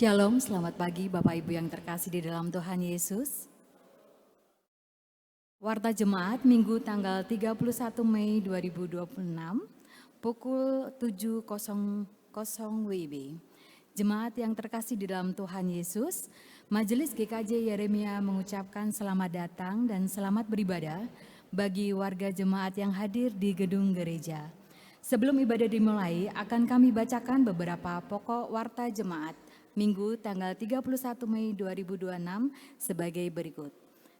Shalom, selamat pagi Bapak Ibu yang terkasih di dalam Tuhan Yesus. Warta Jemaat Minggu tanggal 31 Mei 2026 pukul 7.00 WIB. Jemaat yang terkasih di dalam Tuhan Yesus, Majelis GKJ Yeremia mengucapkan selamat datang dan selamat beribadah bagi warga jemaat yang hadir di gedung gereja. Sebelum ibadah dimulai, akan kami bacakan beberapa pokok warta jemaat Minggu tanggal 31 Mei 2026 sebagai berikut.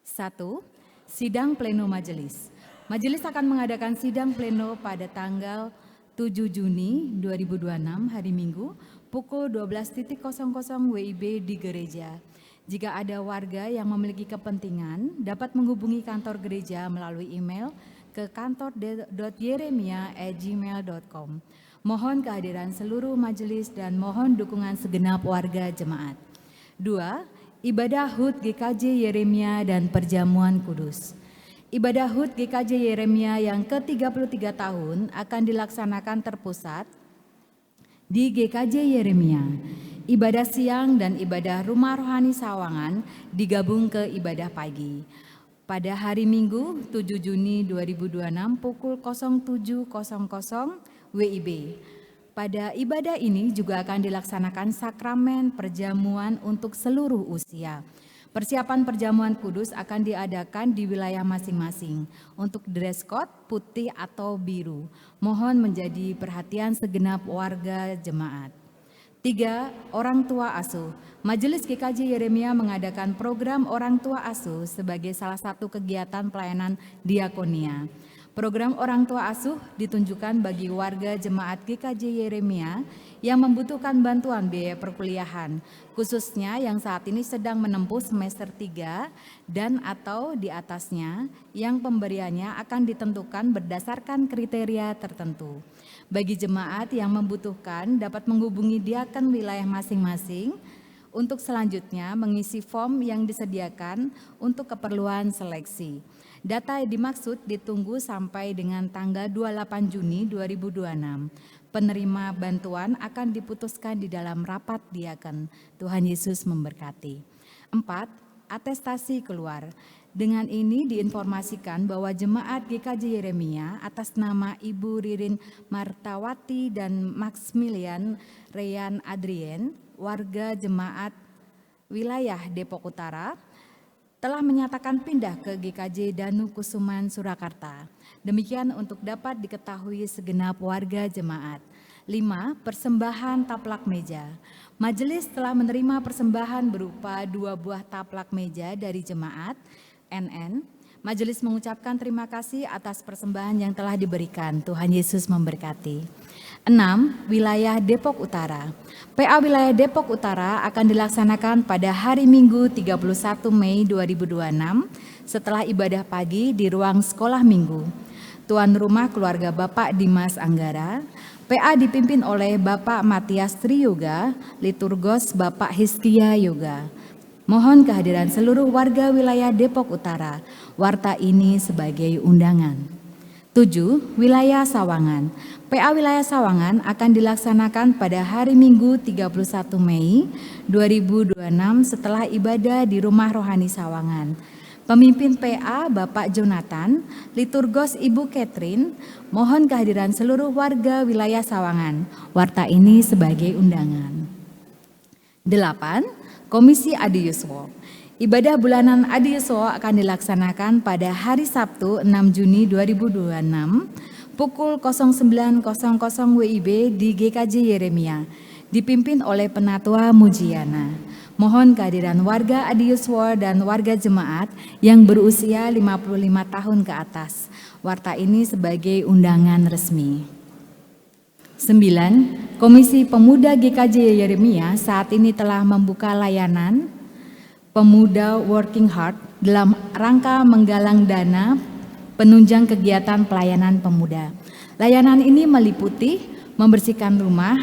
1. Sidang pleno majelis. Majelis akan mengadakan sidang pleno pada tanggal 7 Juni 2026 hari Minggu pukul 12.00 WIB di gereja. Jika ada warga yang memiliki kepentingan, dapat menghubungi kantor gereja melalui email ke kantor.yeremia@gmail.com. Mohon kehadiran seluruh majelis dan mohon dukungan segenap warga jemaat. 2. Ibadah HUT GKJ Yeremia dan Perjamuan Kudus. Ibadah HUT GKJ Yeremia yang ke-33 tahun akan dilaksanakan terpusat di GKJ Yeremia. Ibadah siang dan ibadah rumah rohani Sawangan digabung ke ibadah pagi. Pada hari Minggu 7 Juni 2026 pukul 07.00 WIB. Pada ibadah ini juga akan dilaksanakan sakramen perjamuan untuk seluruh usia. Persiapan perjamuan kudus akan diadakan di wilayah masing-masing. Untuk dress code putih atau biru. Mohon menjadi perhatian segenap warga jemaat. 3. Orang tua asuh. Majelis GKJ Yeremia mengadakan program orang tua asuh sebagai salah satu kegiatan pelayanan diakonia. Program orang tua asuh ditunjukkan bagi warga jemaat GKJ Yeremia yang membutuhkan bantuan biaya perkuliahan, khususnya yang saat ini sedang menempuh semester 3 dan atau di atasnya, yang pemberiannya akan ditentukan berdasarkan kriteria tertentu. Bagi jemaat yang membutuhkan dapat menghubungi diaken wilayah masing-masing untuk selanjutnya mengisi form yang disediakan untuk keperluan seleksi. Data dimaksud ditunggu sampai dengan tanggal 28 Juni 2026. Penerima bantuan akan diputuskan di dalam rapat diaken. Tuhan Yesus memberkati. 4. Atestasi keluar. Dengan ini diinformasikan bahwa jemaat GKJ Yeremia atas nama Ibu Ririn Martawati dan Maximilian Reyan Adrien, warga jemaat wilayah Depok Utara, telah menyatakan pindah ke GKJ Danu Kusuman Surakarta. Demikian untuk dapat diketahui segenap warga jemaat. 5. Persembahan taplak meja. Majelis telah menerima persembahan berupa 2 buah taplak meja dari jemaat NN. Majelis mengucapkan terima kasih atas persembahan yang telah diberikan. Tuhan Yesus memberkati. 6. Wilayah Depok Utara. PA Wilayah Depok Utara akan dilaksanakan pada hari Minggu 31 Mei 2026 setelah ibadah pagi di ruang sekolah minggu. Tuan rumah keluarga Bapak Dimas Anggara. PA dipimpin oleh Bapak Matias Triyoga, liturgos Bapak Hizkia Yoga. Mohon kehadiran seluruh warga wilayah Depok Utara. Warta ini sebagai undangan. 7. Wilayah Sawangan. PA Wilayah Sawangan akan dilaksanakan pada hari Minggu 31 Mei 2026 setelah ibadah di Rumah Rohani Sawangan. Pemimpin PA Bapak Jonathan, liturgos Ibu Catherine, mohon kehadiran seluruh warga wilayah Sawangan. Warta ini sebagai undangan. 8. Komisi Adi Yuswo. Ibadah bulanan Adi Yuswo akan dilaksanakan pada hari Sabtu 6 Juni 2026 pukul 09.00 WIB di GKJ Yeremia, dipimpin oleh Penatua Mujiana. Mohon kehadiran warga Adi Yuswo dan warga jemaat yang berusia 55 tahun ke atas. Warta ini sebagai undangan resmi. 9. Komisi Pemuda GKJ Yeremia saat ini telah membuka layanan Pemuda Working Hard dalam rangka menggalang dana penunjang kegiatan pelayanan pemuda. Layanan ini meliputi membersihkan rumah,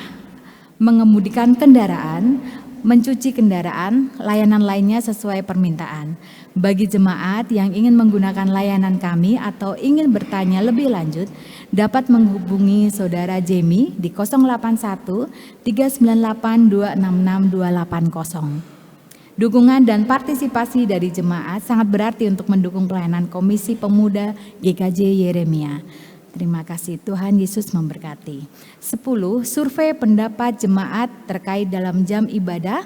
mengemudikan kendaraan, mencuci kendaraan, layanan lainnya sesuai permintaan. Bagi jemaat yang ingin menggunakan layanan kami atau ingin bertanya lebih lanjut, dapat menghubungi Saudara Jamie di 081 398 266 280. Dukungan dan partisipasi dari jemaat sangat berarti untuk mendukung pelayanan Komisi Pemuda GKJ Yeremia. Terima kasih, Tuhan Yesus memberkati. 10. Survei pendapat jemaat terkait dalam jam ibadah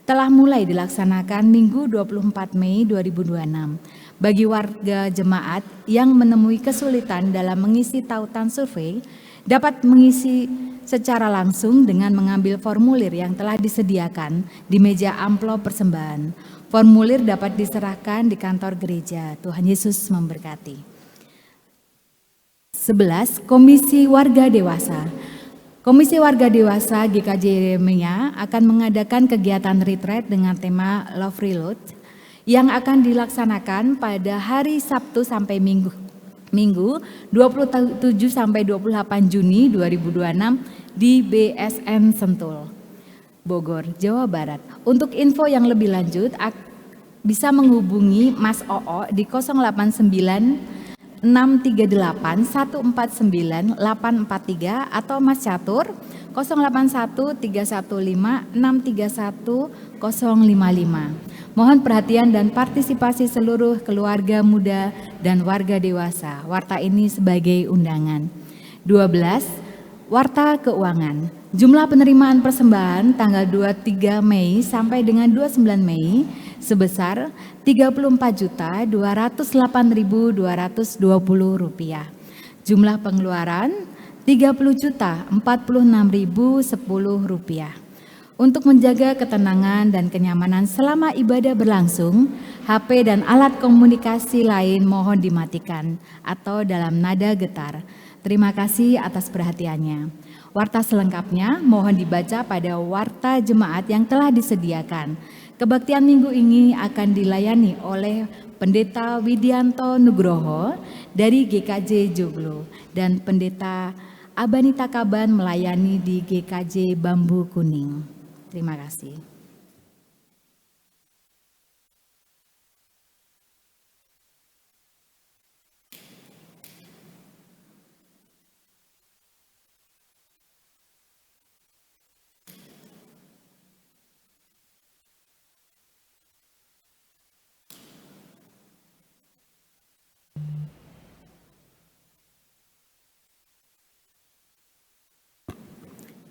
telah mulai dilaksanakan Minggu 24 Mei 2026. Bagi warga jemaat yang menemui kesulitan dalam mengisi tautan survei, dapat mengisi secara langsung dengan mengambil formulir yang telah disediakan di meja amplop persembahan. Formulir dapat diserahkan di kantor gereja. Tuhan Yesus memberkati. 11. Komisi Warga Dewasa. Komisi Warga Dewasa GKJ Yeremia akan mengadakan kegiatan retreat dengan tema Love Reload yang akan dilaksanakan pada hari Sabtu sampai Minggu 27 sampai 28 Juni 2026 di BSN Sentul, Bogor, Jawa Barat. Untuk info yang lebih lanjut bisa menghubungi Mas Oo di 089 638 149 843 atau Mas Catur 081 315 631 055. Mohon perhatian dan partisipasi seluruh keluarga muda dan warga dewasa. Warta ini sebagai undangan. 12. Warta keuangan. Jumlah penerimaan persembahan tanggal 23 Mei sampai dengan 29 Mei sebesar Rp38.208.220. Jumlah pengeluaran Rp30.046.010. Untuk menjaga ketenangan dan kenyamanan selama ibadah berlangsung, HP dan alat komunikasi lain mohon dimatikan atau dalam nada getar. Terima kasih atas perhatiannya. Warta selengkapnya mohon dibaca pada warta jemaat yang telah disediakan. Kebaktian minggu ini akan dilayani oleh Pendeta Widianto Nugroho dari GKJ Joglo dan Pendeta Abanita Kaban melayani di GKJ Bambu Kuning. Terima kasih.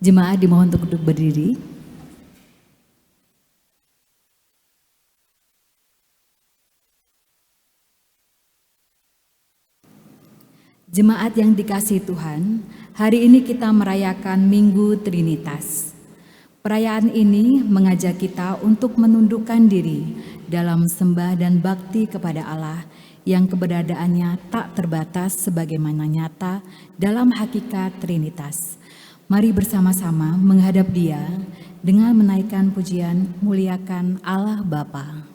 Jemaat dimohon untuk duduk berdiri. Jemaat yang dikasihi Tuhan, hari ini kita merayakan Minggu Trinitas. Perayaan ini mengajak kita untuk menundukkan diri dalam sembah dan bakti kepada Allah yang keberadaannya tak terbatas sebagaimana nyata dalam hakikat Trinitas. Mari bersama-sama menghadap Dia dengan menaikkan pujian muliakan Allah Bapa.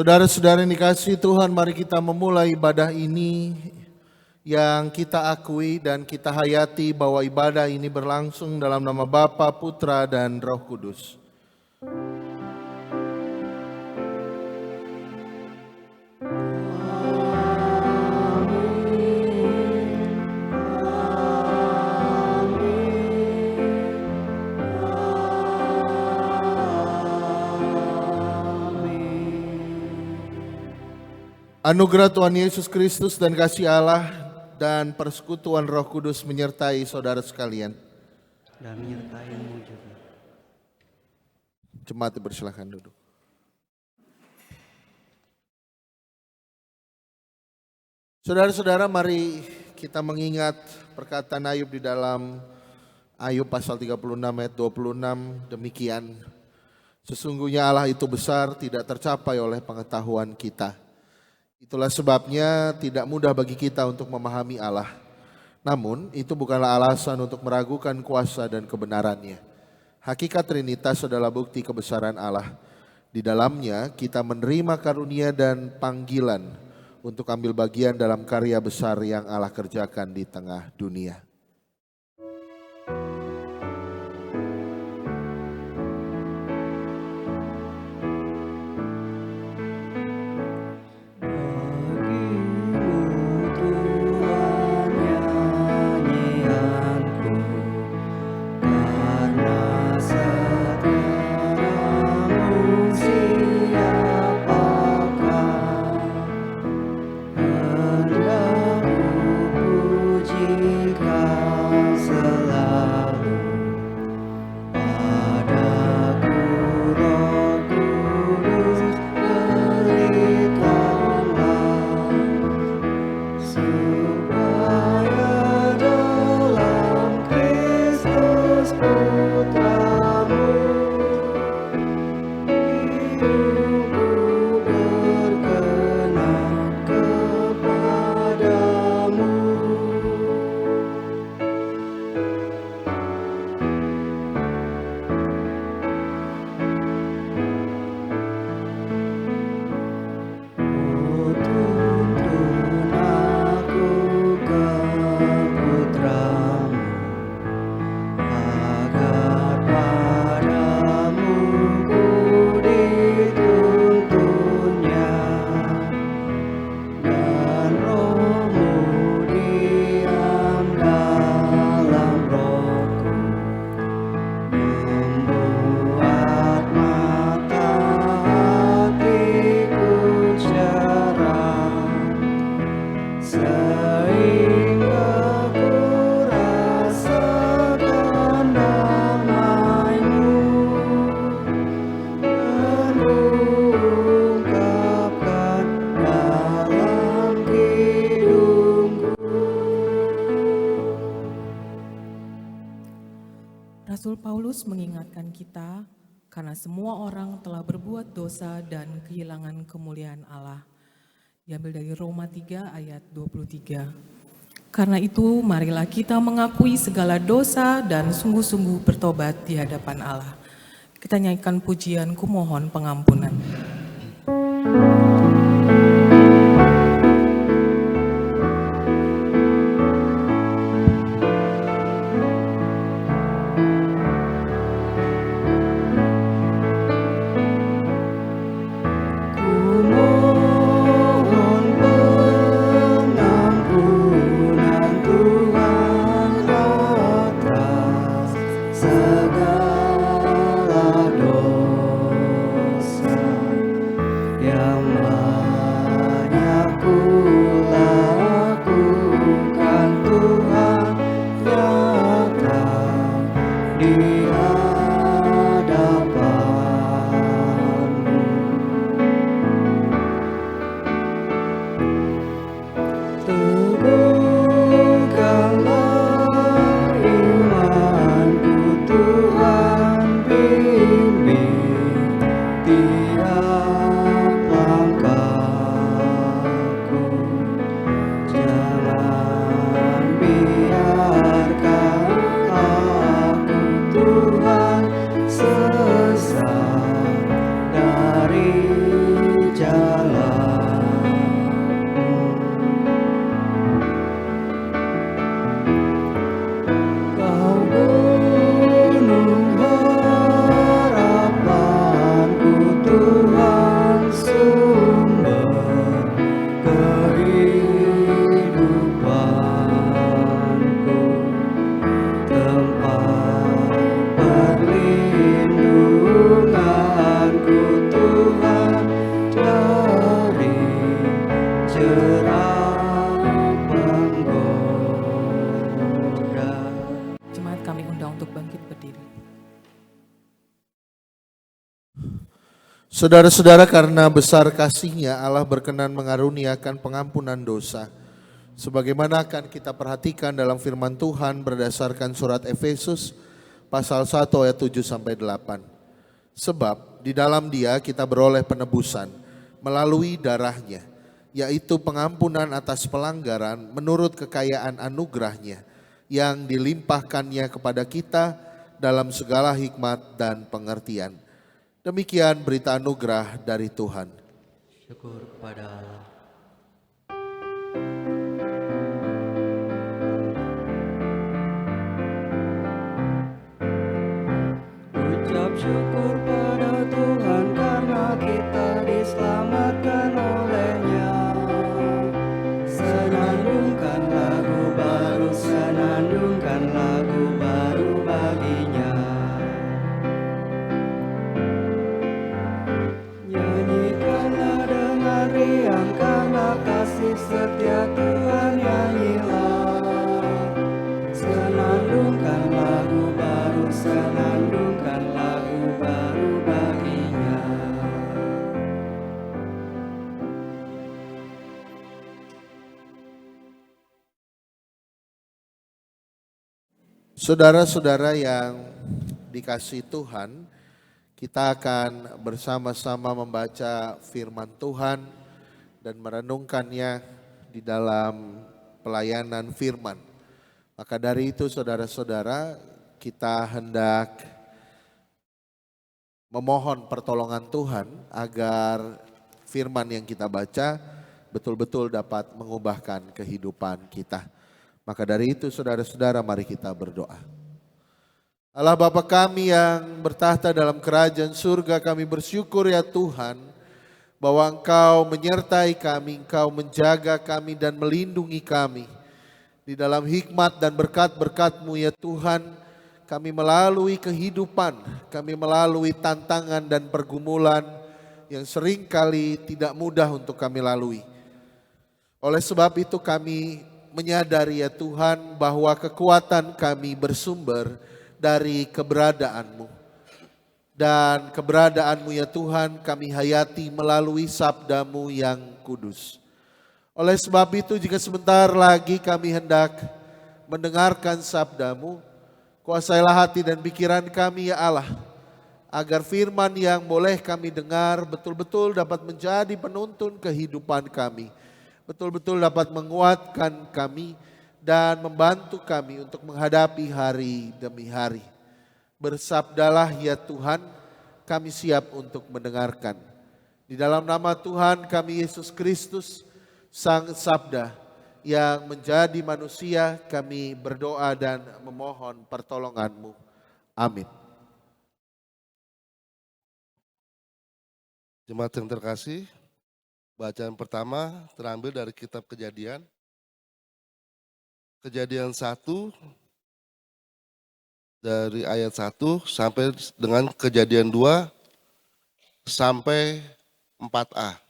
Saudara-saudara yang dikasihi Tuhan, mari kita memulai ibadah ini yang kita akui dan kita hayati bahwa ibadah ini berlangsung dalam nama Bapa, Putra, dan Roh Kudus. Anugerah Tuhan Yesus Kristus dan kasih Allah dan persekutuan Roh Kudus menyertai saudara sekalian. Dan menyertai-Mu juga. Jemaat dipersilakan duduk. Saudara-saudara, mari kita mengingat perkataan Ayub di dalam Ayub pasal 36 ayat 26 demikian. Sesungguhnya Allah itu besar, tidak tercapai oleh pengetahuan kita. Itulah sebabnya tidak mudah bagi kita untuk memahami Allah. Namun itu bukanlah alasan untuk meragukan kuasa dan kebenarannya. Hakikat Trinitas adalah bukti kebesaran Allah. Di dalamnya kita menerima karunia dan panggilan untuk ambil bagian dalam karya besar yang Allah kerjakan di tengah dunia. Rasul Paulus mengingatkan kita karena semua orang telah berbuat dosa dan kehilangan kemuliaan Allah. Diambil dari Roma 3 ayat 23. Karena itu marilah kita mengakui segala dosa dan sungguh-sungguh bertobat di hadapan Allah. Kita nyanyikan pujian Kumohon Pengampunan. Segala dosa Saudara-saudara, karena besar kasih-Nya Allah berkenan mengaruniakan pengampunan dosa. Sebagaimana akan kita perhatikan dalam firman Tuhan berdasarkan surat Efesus pasal 1 ayat 7 sampai 8. Sebab di dalam Dia kita beroleh penebusan melalui darah-Nya, yaitu pengampunan atas pelanggaran menurut kekayaan anugerah-Nya yang dilimpahkan-Nya kepada kita dalam segala hikmat dan pengertian. Demikian berita anugerah dari Tuhan. Syukur kepada Allah. Ucap syukur pada Tuhan karena kita diselamatkan oleh-Nya. Senandungkan lagu baru, senandungkan lagu baru bagi-Nya. Nyanyikanlah dengan riang karena kasih setia Tuhan, nyanyilah. Senandungkan lagu baru, senandungkan lagu baru bagi-Nya. Saudara-saudara yang dikasihi Tuhan, kita akan bersama-sama membaca firman Tuhan dan merenungkannya di dalam pelayanan firman. Maka dari itu saudara-saudara, kita hendak memohon pertolongan Tuhan agar firman yang kita baca betul-betul dapat mengubahkan kehidupan kita. Maka dari itu saudara-saudara, mari kita berdoa. Allah Bapa kami yang bertahta dalam kerajaan surga, kami bersyukur ya Tuhan bahwa Engkau menyertai kami, Engkau menjaga kami dan melindungi kami. Di dalam hikmat dan berkat-berkat-Mu ya Tuhan, kami melalui kehidupan, kami melalui tantangan dan pergumulan yang seringkali tidak mudah untuk kami lalui. Oleh sebab itu kami menyadari ya Tuhan bahwa kekuatan kami bersumber dari keberadaan-Mu. Dan keberadaan-Mu ya Tuhan kami hayati melalui sabda-Mu yang kudus. Oleh sebab itu jika sebentar lagi kami hendak mendengarkan sabda-Mu, kuasailah hati dan pikiran kami ya Allah, agar firman yang boleh kami dengar betul-betul dapat menjadi penuntun kehidupan kami, betul-betul dapat menguatkan kami dan membantu kami untuk menghadapi hari demi hari. Bersabdalah ya Tuhan, kami siap untuk mendengarkan. Di dalam nama Tuhan kami Yesus Kristus, Sang Sabda yang menjadi manusia, kami berdoa dan memohon pertolongan-Mu. Amin. Jemaat yang terkasih, bacaan pertama terambil dari kitab Kejadian. Kejadian 1 dari ayat 1 sampai dengan Kejadian 2 sampai 4a.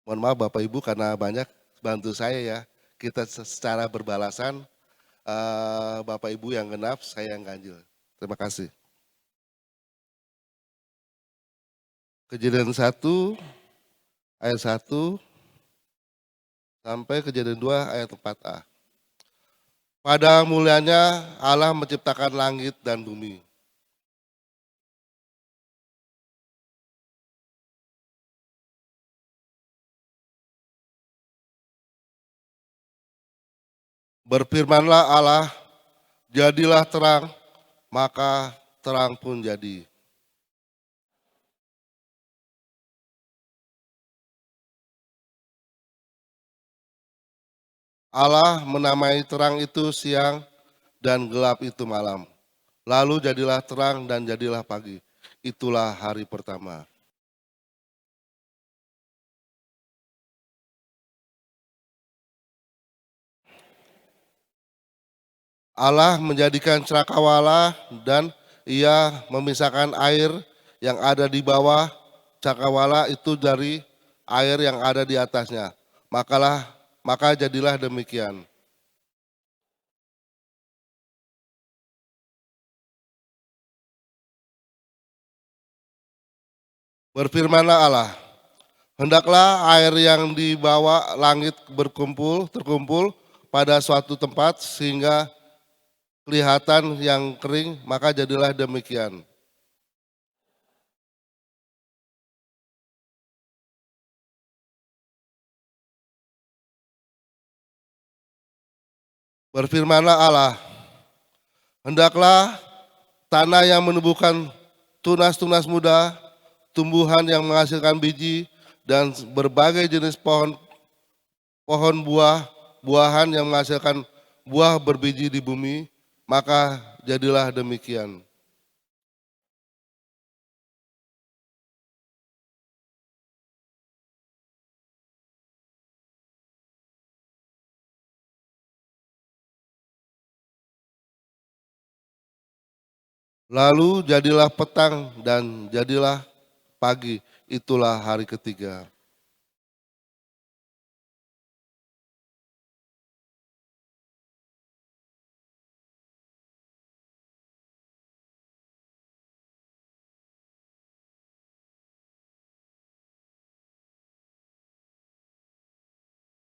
Mohon maaf Bapak Ibu karena banyak, bantu saya ya. Kita secara berbalasan, Bapak Ibu yang genap, saya yang ganjil. Terima kasih. Kejadian 1 ayat 1 sampai Kejadian 2 ayat 4a. Pada mulianya Allah menciptakan langit dan bumi. Berfirmanlah Allah, jadilah terang, maka terang pun jadi. Allah menamai terang itu siang dan gelap itu malam. Lalu jadilah terang dan jadilah pagi. Itulah hari pertama. Allah menjadikan cakrawala dan Ia memisahkan air yang ada di bawah cakrawala itu dari air yang ada di atasnya. Maka jadilah demikian. Berfirmanlah Allah, hendaklah air yang di bawah langit terkumpul pada suatu tempat sehingga kelihatan yang kering, maka jadilah demikian. Berfirmanlah Allah, hendaklah tanah yang menumbuhkan tunas-tunas muda, tumbuhan yang menghasilkan biji, dan berbagai jenis pohon buahan yang menghasilkan buah berbiji di bumi, maka jadilah demikian. Lalu jadilah petang dan jadilah pagi, itulah hari ketiga.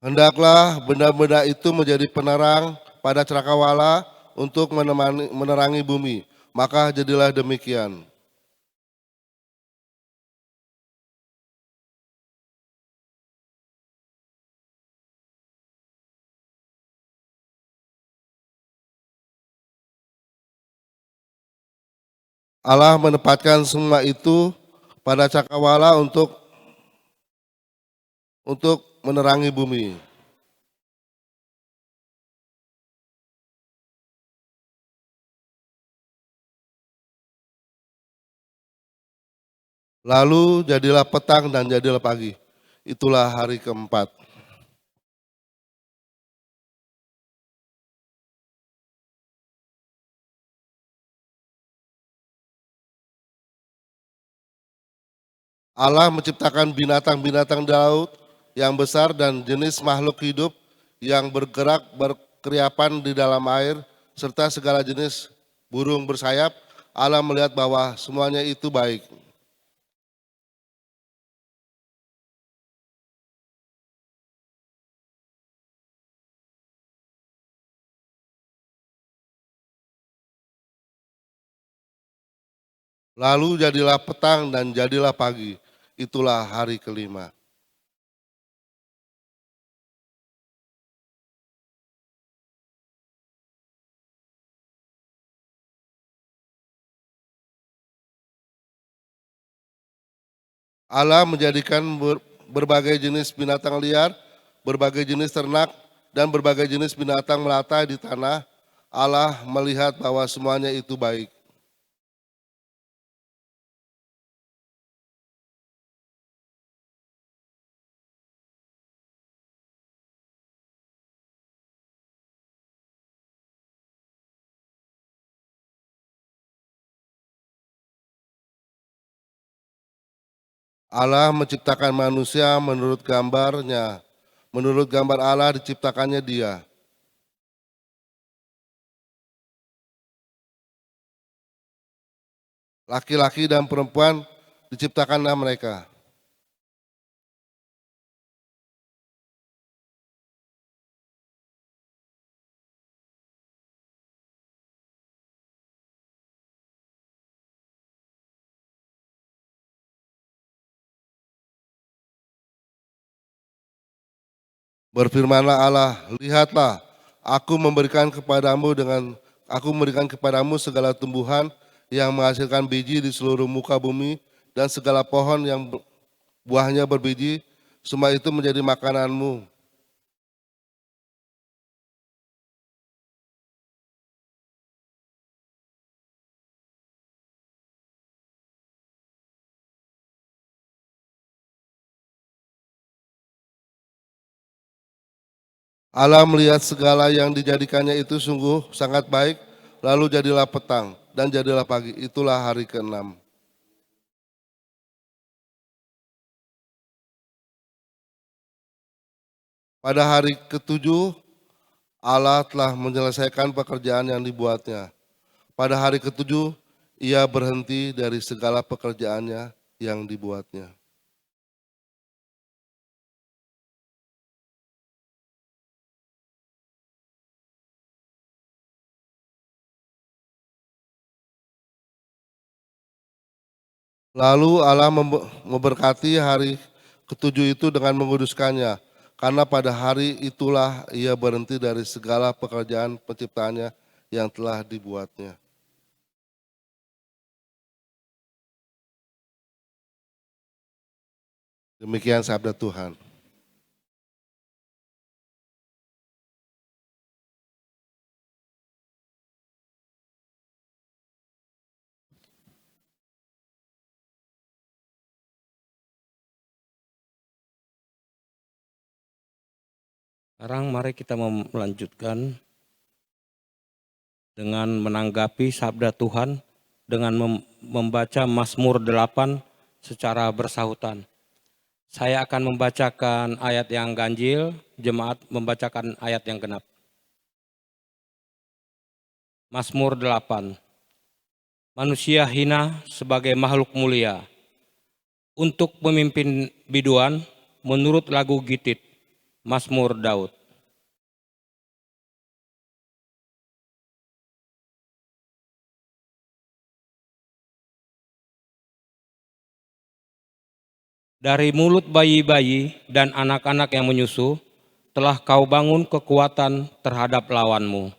Hendaklah benda-benda itu menjadi penerang pada cakrawala untuk menerangi bumi, maka jadilah demikian. Allah menempatkan semua itu pada cakrawala untuk menerangi bumi. Lalu jadilah petang dan jadilah pagi. Itulah hari keempat. Allah menciptakan binatang-binatang di laut yang besar dan jenis makhluk hidup yang bergerak berkeriapan di dalam air, serta segala jenis burung bersayap. Allah melihat bahwa semuanya itu baik. Lalu jadilah petang dan jadilah pagi. Itulah hari kelima. Allah menjadikan berbagai jenis binatang liar, berbagai jenis ternak, dan berbagai jenis binatang melata di tanah. Allah melihat bahwa semuanya itu baik. Allah menciptakan manusia menurut gambarnya. Menurut gambar Allah diciptakannya dia. Laki-laki dan perempuan diciptakanlah mereka. Berfirmanlah Allah, lihatlah, aku memberikan kepadamu segala tumbuhan yang menghasilkan biji di seluruh muka bumi dan segala pohon yang buahnya berbiji, semua itu menjadi makananmu. Allah melihat segala yang dijadikannya itu sungguh sangat baik, lalu jadilah petang dan jadilah pagi, itulah hari ke-6. Pada hari ke-7, Allah telah menyelesaikan pekerjaan yang dibuatnya. Pada hari ke-7, ia berhenti dari segala pekerjaannya yang dibuatnya. Lalu Allah memberkati hari ketujuh itu dengan menguduskannya, karena pada hari itulah ia berhenti dari segala pekerjaan penciptaannya yang telah dibuatnya. Demikian sabda Tuhan. Sekarang mari kita melanjutkan dengan menanggapi sabda Tuhan dengan membaca Mazmur 8 secara bersahutan. Saya akan membacakan ayat yang ganjil, jemaat membacakan ayat yang genap. Mazmur 8. Manusia hina sebagai makhluk mulia. Untuk pemimpin biduan menurut lagu Gitit, Mazmur Daud. Dari mulut bayi-bayi dan anak-anak yang menyusu, telah kau bangun kekuatan terhadap lawanmu,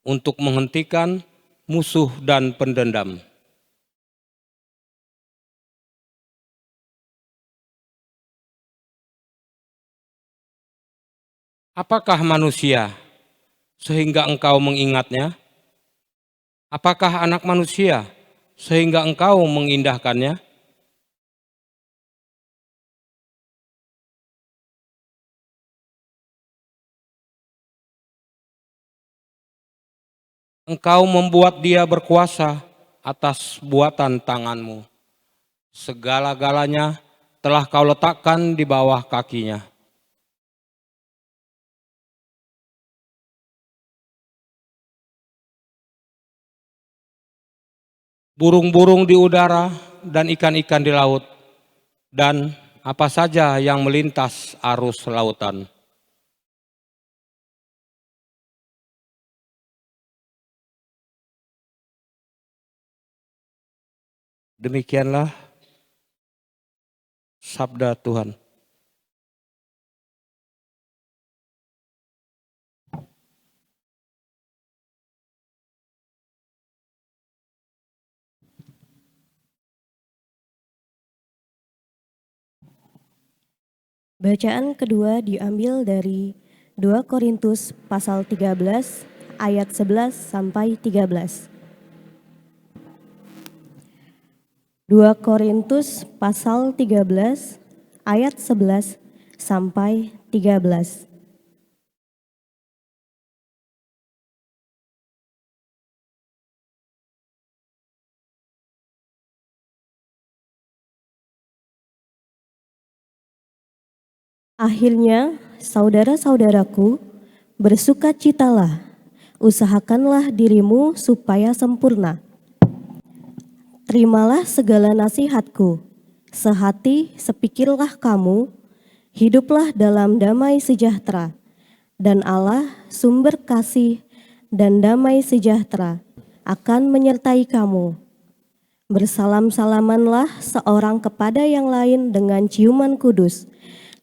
untuk menghentikan musuh dan pendendam. Apakah manusia sehingga engkau mengingatnya? Apakah anak manusia sehingga engkau mengindahkannya? Engkau membuat dia berkuasa atas buatan tanganmu. Segala-galanya telah kau letakkan di bawah kakinya. Burung-burung di udara dan ikan-ikan di laut, dan apa saja yang melintas arus lautan. Demikianlah sabda Tuhan. Bacaan kedua diambil dari 2 Korintus pasal 13 ayat 11 sampai 13. 2 Korintus pasal 13 ayat 11 sampai 13. Akhirnya, saudara-saudaraku, bersukacitalah, usahakanlah dirimu supaya sempurna. Terimalah segala nasihatku, sehati sepikirlah kamu, hiduplah dalam damai sejahtera, dan Allah sumber kasih dan damai sejahtera akan menyertai kamu. Bersalam-salamanlah seorang kepada yang lain dengan ciuman kudus.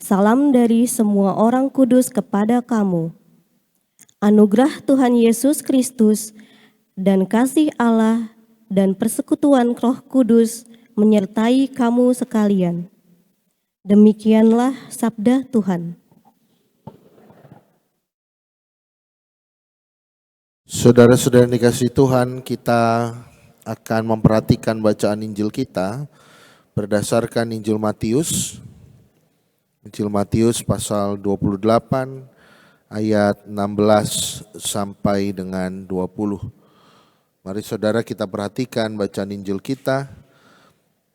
Salam dari semua orang kudus kepada kamu. Anugerah Tuhan Yesus Kristus dan kasih Allah dan persekutuan Roh Kudus menyertai kamu sekalian. Demikianlah sabda Tuhan. Saudara-saudara yang dikasihi Tuhan, kita akan memperhatikan bacaan Injil kita berdasarkan Injil Matius. Injil Matius pasal 28 ayat 16 sampai dengan 20. Mari saudara kita perhatikan bacaan Injil kita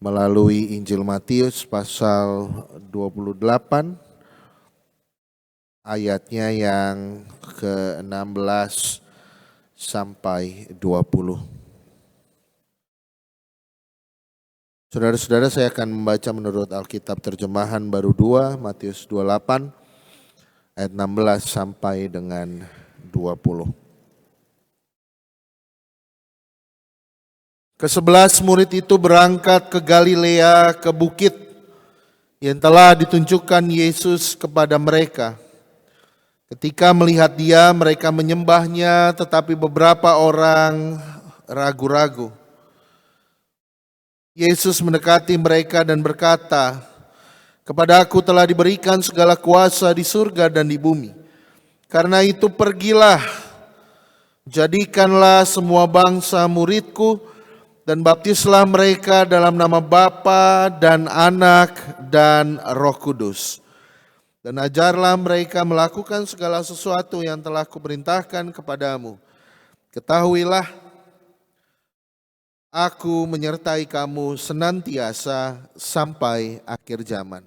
melalui Injil Matius pasal 28 ayatnya yang ke-16 sampai 20. Saudara-saudara, saya akan membaca menurut Alkitab terjemahan baru 2, Matius 28 ayat 16 sampai dengan 20. Ke-11 murid itu berangkat ke Galilea, ke bukit yang telah ditunjukkan Yesus kepada mereka. Ketika melihat dia, mereka menyembahnya, tetapi beberapa orang ragu-ragu. Yesus mendekati mereka dan berkata, "Kepada-Aku telah diberikan segala kuasa di surga dan di bumi. Karena itu pergilah, jadikanlah semua bangsa muridku, dan baptislah mereka dalam nama Bapa dan Anak dan Roh Kudus. Dan ajarlah mereka melakukan segala sesuatu yang telah kuperintahkan kepadamu. Ketahuilah, Aku menyertai kamu senantiasa sampai akhir zaman."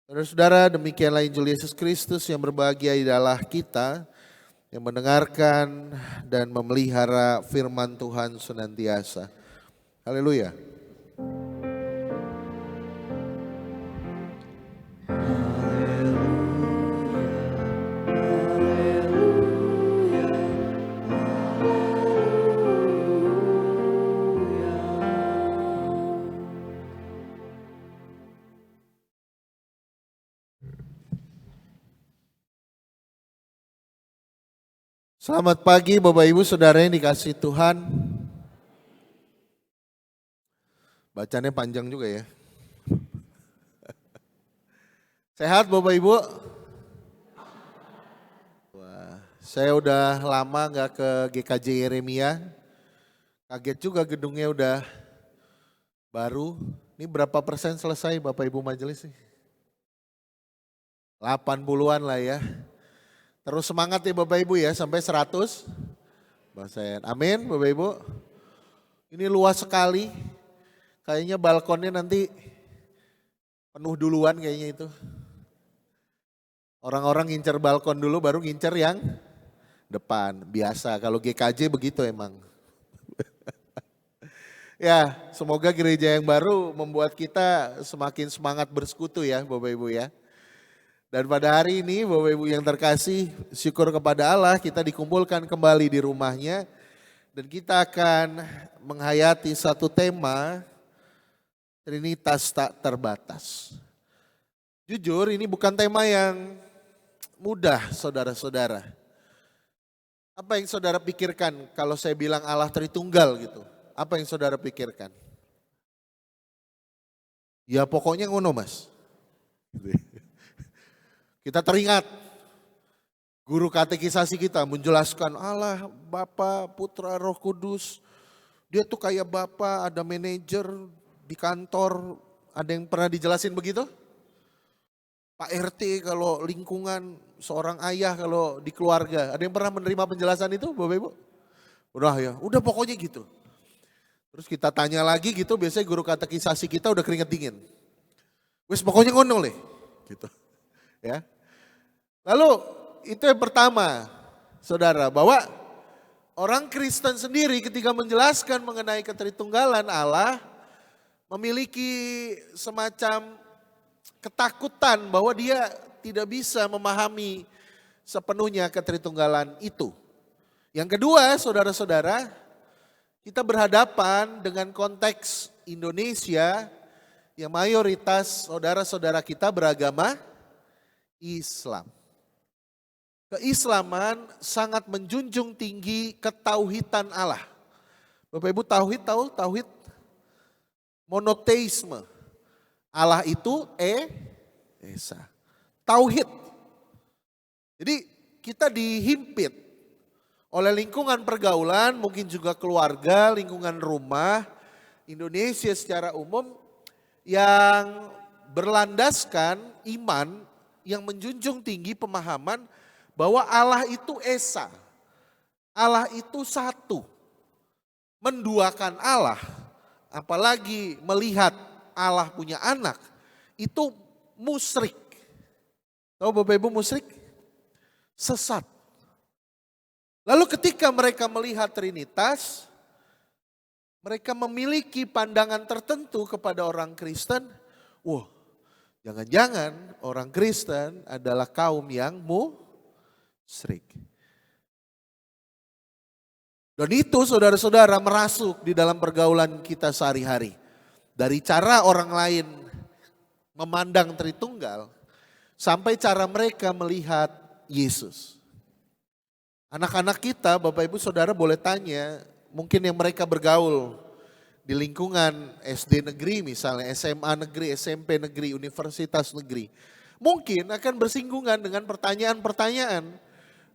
Saudara-saudara, demikianlah Injil Yesus Kristus yang berbahagia adalah kita yang mendengarkan dan memelihara firman Tuhan senantiasa. Haleluya. Selamat pagi Bapak Ibu Saudara yang dikasihi Tuhan. Bacanya panjang juga ya. Sehat Bapak Ibu? Wah, saya udah lama gak ke GKJ Yeremia. Kaget juga gedungnya udah baru. Ini berapa persen selesai Bapak Ibu majelis nih? 80-an lah ya. Terus semangat ya Bapak Ibu ya sampai 100%. Amin Bapak Ibu. Ini luas sekali. Kayaknya balkonnya nanti penuh duluan kayaknya itu. Orang-orang ngincer balkon dulu baru ngincer yang depan. Biasa kalau GKJ begitu emang. Ya, semoga gereja yang baru membuat kita semakin semangat bersekutu ya Bapak Ibu ya. Dan pada hari ini Bapak Ibu yang terkasih, syukur kepada Allah kita dikumpulkan kembali di rumahnya. Dan kita akan menghayati satu tema, Trinitas tak terbatas. Jujur ini bukan tema yang mudah saudara-saudara. Apa yang saudara pikirkan kalau saya bilang Allah Tritunggal gitu? Apa yang saudara pikirkan? Ya pokoknya ngono mas. Kita teringat guru katekisasi kita menjelaskan Allah, Bapa, Putra, Roh Kudus. Dia tuh kayak Bapa, ada manajer di kantor. Ada yang pernah dijelasin begitu? Pak RT kalau lingkungan, seorang ayah kalau di keluarga. Ada yang pernah menerima penjelasan itu Bapak Ibu? Udah ya, udah pokoknya gitu. Terus kita tanya lagi gitu, biasanya guru katekisasi kita udah keringet dingin. Wes pokoknya ngono leh. Gitu. Ya. Lalu itu yang pertama, saudara, bahwa orang Kristen sendiri ketika menjelaskan mengenai ketritunggalan Allah memiliki semacam ketakutan bahwa dia tidak bisa memahami sepenuhnya ketritunggalan itu. Yang kedua, saudara-saudara, kita berhadapan dengan konteks Indonesia yang mayoritas saudara-saudara kita beragama Islam. Keislaman sangat menjunjung tinggi ketauhidan Allah. Bapak Ibu tahu tauhid monoteisme. Allah itu esa. Tauhid. Jadi kita dihimpit oleh lingkungan pergaulan, mungkin juga keluarga, lingkungan rumah, Indonesia secara umum yang berlandaskan iman yang menjunjung tinggi pemahaman bahwa Allah itu esa, Allah itu satu. Menduakan Allah, apalagi melihat Allah punya anak, itu musyrik. Tahu Bapak Ibu musyrik? Sesat. Lalu ketika mereka melihat Trinitas, mereka memiliki pandangan tertentu kepada orang Kristen. Wah, jangan-jangan orang Kristen adalah kaum yang musyrik. Dan itu saudara-saudara merasuk di dalam pergaulan kita sehari-hari. Dari cara orang lain memandang Tritunggal sampai cara mereka melihat Yesus. Anak-anak kita, Bapak Ibu Saudara boleh tanya, mungkin yang mereka bergaul di lingkungan SD negeri misalnya, SMA negeri, SMP negeri, universitas negeri. Mungkin akan bersinggungan dengan pertanyaan-pertanyaan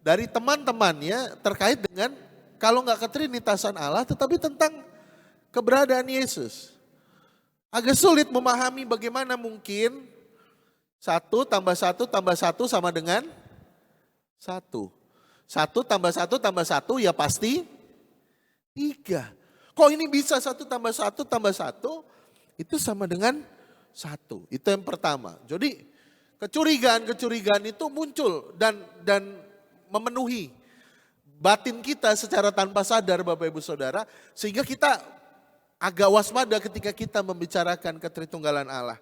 dari teman-temannya terkait dengan kalau nggak ketrinitasan Allah tetapi tentang keberadaan Yesus. Agak sulit memahami bagaimana mungkin 1 tambah 1 tambah 1 sama dengan 1. 1 tambah 1 tambah 1 ya pasti 3. Kok ini bisa 1 tambah 1 tambah 1 itu sama dengan 1. Itu yang pertama. Jadi kecurigaan-kecurigaan itu muncul dan memenuhi batin kita secara tanpa sadar Bapak Ibu Saudara. Sehingga kita agak waspada ketika kita membicarakan ketritunggalan Allah.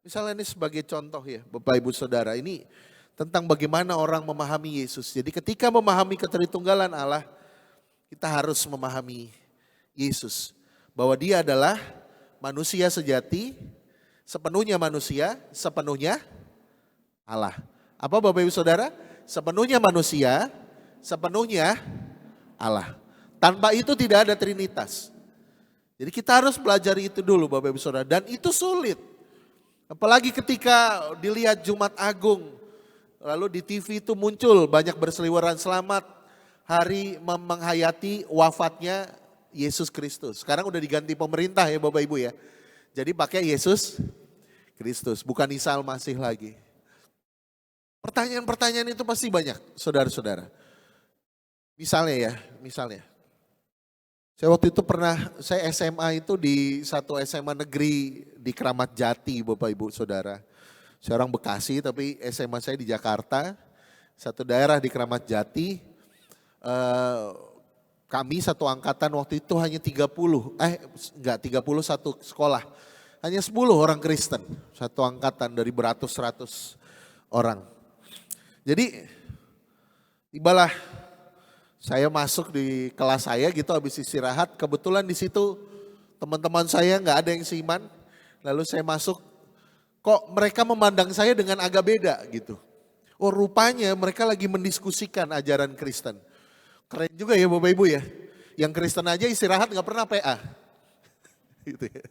Misalnya ini sebagai contoh ya Bapak Ibu Saudara, ini tentang bagaimana orang memahami Yesus. Jadi ketika memahami ketritunggalan Allah, kita harus memahami Yesus. Bahwa dia adalah manusia sejati, sepenuhnya manusia, sepenuhnya Allah. Apa Bapak Ibu Saudara? Sepenuhnya manusia, sepenuhnya Allah. Tanpa itu tidak ada Trinitas. Jadi kita harus pelajari itu dulu Bapak Ibu Saudara. Dan itu sulit. Apalagi ketika dilihat Jumat Agung. Lalu di TV itu muncul banyak berseliweran selamat hari menghayati wafatnya Yesus Kristus. Sekarang udah diganti pemerintah ya Bapak Ibu ya. Jadi pakai Yesus Kristus, bukan Isa Al-Masih lagi. Pertanyaan-pertanyaan itu pasti banyak saudara-saudara. Misalnya. Saya waktu itu saya SMA itu di satu SMA negeri di Kramat Jati Bapak Ibu Saudara. Saya orang Bekasi tapi SMA saya di Jakarta. Satu daerah di Kramat Jati. Kami satu angkatan waktu itu hanya 31 sekolah. Hanya 10 orang Kristen. Satu angkatan dari beratus-ratus orang. Jadi tibalah saya masuk di kelas saya gitu habis istirahat. Kebetulan di situ teman-teman saya nggak ada yang seiman. Lalu saya masuk, kok mereka memandang saya dengan agak beda gitu. Oh rupanya mereka lagi mendiskusikan ajaran Kristen. Keren juga ya Bapak Ibu ya. Yang Kristen aja istirahat nggak pernah PA. Gitu ya.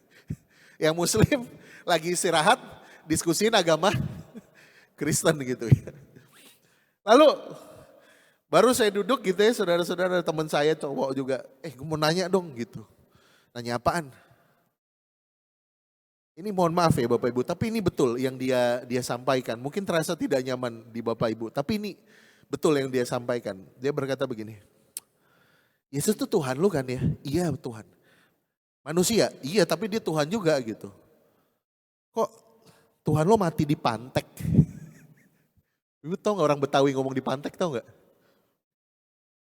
Yang Muslim lagi istirahat diskusiin agama Kristen gitu ya. Lalu baru saya duduk gitu ya saudara-saudara teman saya cowok juga. Gue mau nanya dong gitu. Nanya apaan? Ini mohon maaf ya Bapak Ibu, tapi ini betul yang dia sampaikan. Mungkin terasa tidak nyaman di Bapak Ibu, tapi ini betul yang dia sampaikan. Dia berkata begini, Yesus itu Tuhan lu kan ya? Iya Tuhan. Manusia? Iya tapi dia Tuhan juga gitu. Kok Tuhan lo mati di pantek? Ibu tahu gak orang Betawi ngomong di pantek tahu gak?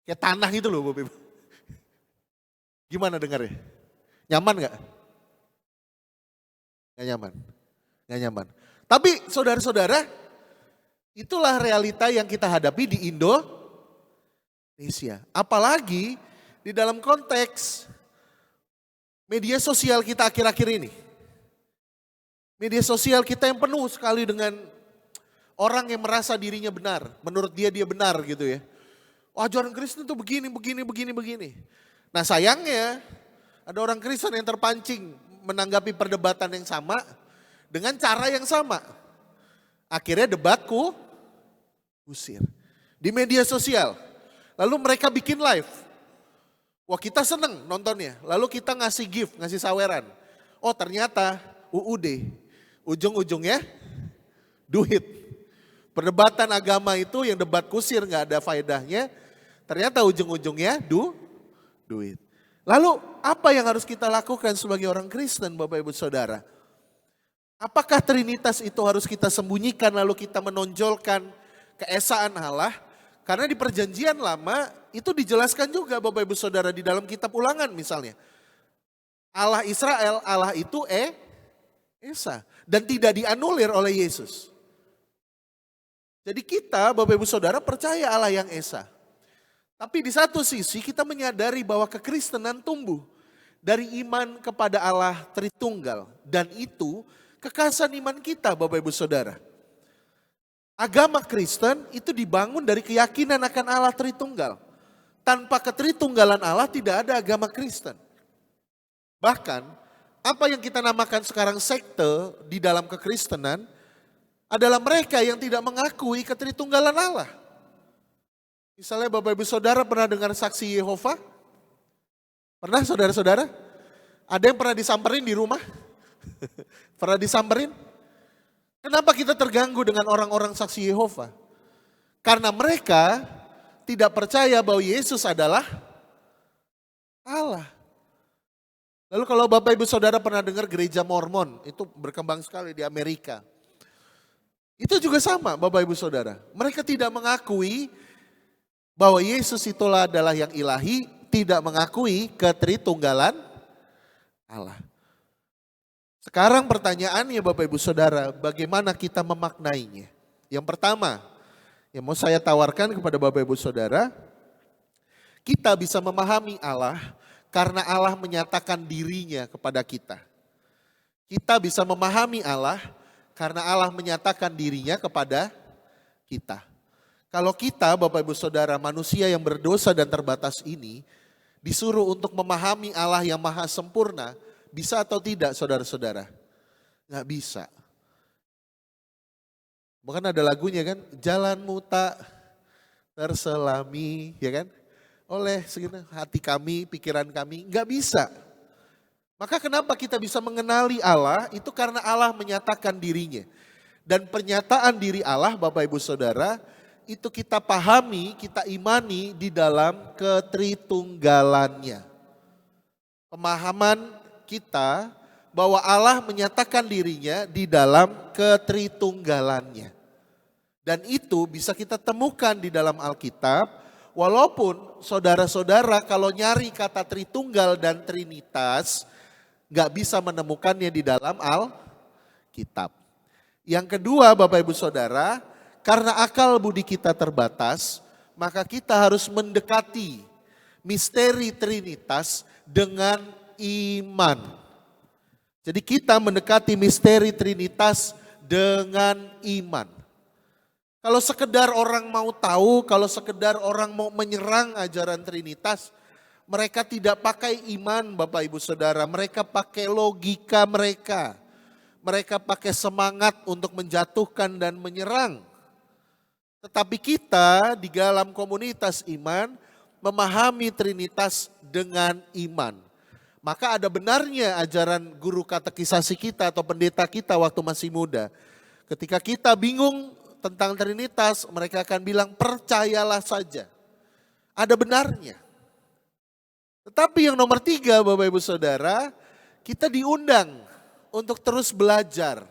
Kayak tanah gitu loh Bapak Ibu. Gimana dengarnya? Nyaman gak? Gak nyaman. Gak nyaman. Tapi saudara-saudara, itulah realita yang kita hadapi di Indonesia. Apalagi di dalam konteks media sosial kita akhir-akhir ini. Media sosial kita yang penuh sekali dengan orang yang merasa dirinya benar. Menurut dia benar gitu ya. Ajaran Kristen itu begini. Nah sayangnya ada orang Kristen yang terpancing menanggapi perdebatan yang sama dengan cara yang sama. Akhirnya debatku usir di media sosial. Lalu mereka bikin live. Wah kita seneng nontonnya. Lalu kita ngasih gift, ngasih saweran. Oh ternyata UUD. Ujung-ujungnya duit. Perdebatan agama itu yang debat kusir gak ada faedahnya. Ternyata ujung-ujungnya duit. Lalu apa yang harus kita lakukan sebagai orang Kristen Bapak Ibu Saudara? Apakah Trinitas itu harus kita sembunyikan lalu kita menonjolkan keesaan Allah? Karena di perjanjian lama itu dijelaskan juga Bapak Ibu Saudara di dalam kitab Ulangan misalnya. Allah Israel, Allah itu Esa. Dan tidak dianulir oleh Yesus. Jadi kita Bapak Ibu Saudara percaya Allah yang Esa. Tapi di satu sisi kita menyadari bahwa kekristenan tumbuh dari iman kepada Allah Tritunggal. Dan itu kekhasan iman kita Bapak Ibu Saudara. Agama Kristen itu dibangun dari keyakinan akan Allah Tritunggal. Tanpa ketritunggalan Allah tidak ada agama Kristen. Bahkan apa yang kita namakan sekarang sekte di dalam kekristenan adalah mereka yang tidak mengakui ketritunggalan Allah. Misalnya Bapak Ibu Saudara pernah dengar saksi Yehova? Pernah saudara-saudara? Ada yang pernah disamperin di rumah? Pernah disamperin? Kenapa kita terganggu dengan orang-orang saksi Yehova? Karena mereka tidak percaya bahwa Yesus adalah Allah. Lalu kalau Bapak Ibu Saudara pernah dengar gereja Mormon, itu berkembang sekali di Amerika. Itu juga sama Bapak Ibu Saudara. Mereka tidak mengakui bahwa Yesus itulah adalah yang ilahi, tidak mengakui ketritunggalan Allah. Sekarang pertanyaannya Bapak Ibu Saudara, bagaimana kita memaknainya? Yang pertama, yang mau saya tawarkan kepada Bapak Ibu Saudara, kita bisa memahami Allah karena Allah menyatakan dirinya kepada kita. Kita bisa memahami Allah karena Allah menyatakan dirinya kepada kita. Kalau kita Bapak Ibu Saudara manusia yang berdosa dan terbatas ini disuruh untuk memahami Allah yang maha sempurna, bisa atau tidak saudara-saudara? Nggak bisa. Bahkan ada lagunya kan, jalanmu tak terselami, ya kan? Oleh segenap hati kami, pikiran kami, nggak bisa. Maka kenapa kita bisa mengenali Allah, itu karena Allah menyatakan dirinya. Dan pernyataan diri Allah Bapak Ibu Saudara, itu kita pahami, kita imani di dalam ketritunggalannya. Pemahaman kita bahwa Allah menyatakan dirinya di dalam ketritunggalannya. Dan itu bisa kita temukan di dalam Alkitab, walaupun saudara-saudara kalau nyari kata Tritunggal dan Trinitas, gak bisa menemukannya di dalam Alkitab. Yang kedua Bapak Ibu Saudara, karena akal budi kita terbatas, maka kita harus mendekati misteri Trinitas dengan iman. Jadi kita mendekati misteri Trinitas dengan iman. Kalau sekedar orang mau tahu, kalau sekedar orang mau menyerang ajaran Trinitas, mereka tidak pakai iman Bapak Ibu Saudara, mereka pakai logika mereka. Mereka pakai semangat untuk menjatuhkan dan menyerang. Tetapi kita di dalam komunitas iman memahami Trinitas dengan iman. Maka ada benarnya ajaran guru katekisasi kita atau pendeta kita waktu masih muda. Ketika kita bingung tentang Trinitas, mereka akan bilang percayalah saja. Ada benarnya. Tetapi yang nomor 3 Bapak Ibu Saudara, kita diundang untuk terus belajar.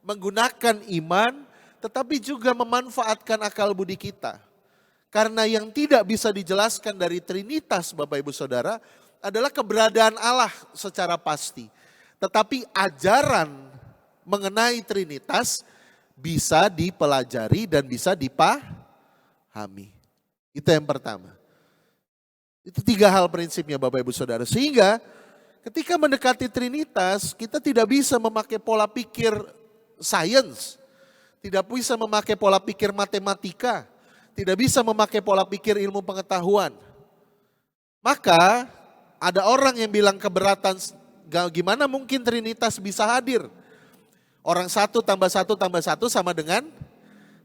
Menggunakan iman, tetapi juga memanfaatkan akal budi kita. Karena yang tidak bisa dijelaskan dari Trinitas Bapak Ibu Saudara adalah keberadaan Allah secara pasti. Tetapi ajaran mengenai Trinitas bisa dipelajari dan bisa dipahami. Itu yang pertama. Itu 3 hal prinsipnya Bapak Ibu Saudara. Sehingga ketika mendekati Trinitas kita tidak bisa memakai pola pikir sains. Tidak bisa memakai pola pikir matematika. Tidak bisa memakai pola pikir ilmu pengetahuan. Maka ada orang yang bilang keberatan, gimana mungkin Trinitas bisa hadir? Orang 1 tambah 1 tambah 1 sama dengan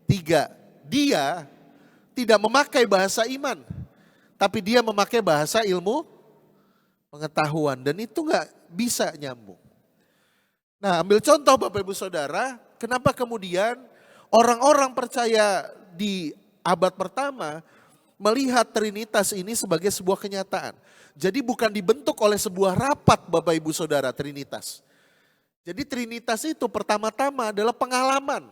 3. Dia tidak memakai bahasa iman. Tapi dia memakai bahasa ilmu pengetahuan. Dan itu gak bisa nyambung. Nah ambil contoh Bapak Ibu Saudara, kenapa kemudian orang-orang percaya di abad pertama melihat Trinitas ini sebagai sebuah kenyataan. Jadi bukan dibentuk oleh sebuah rapat Bapak Ibu Saudara Trinitas. Jadi Trinitas itu pertama-tama adalah pengalaman.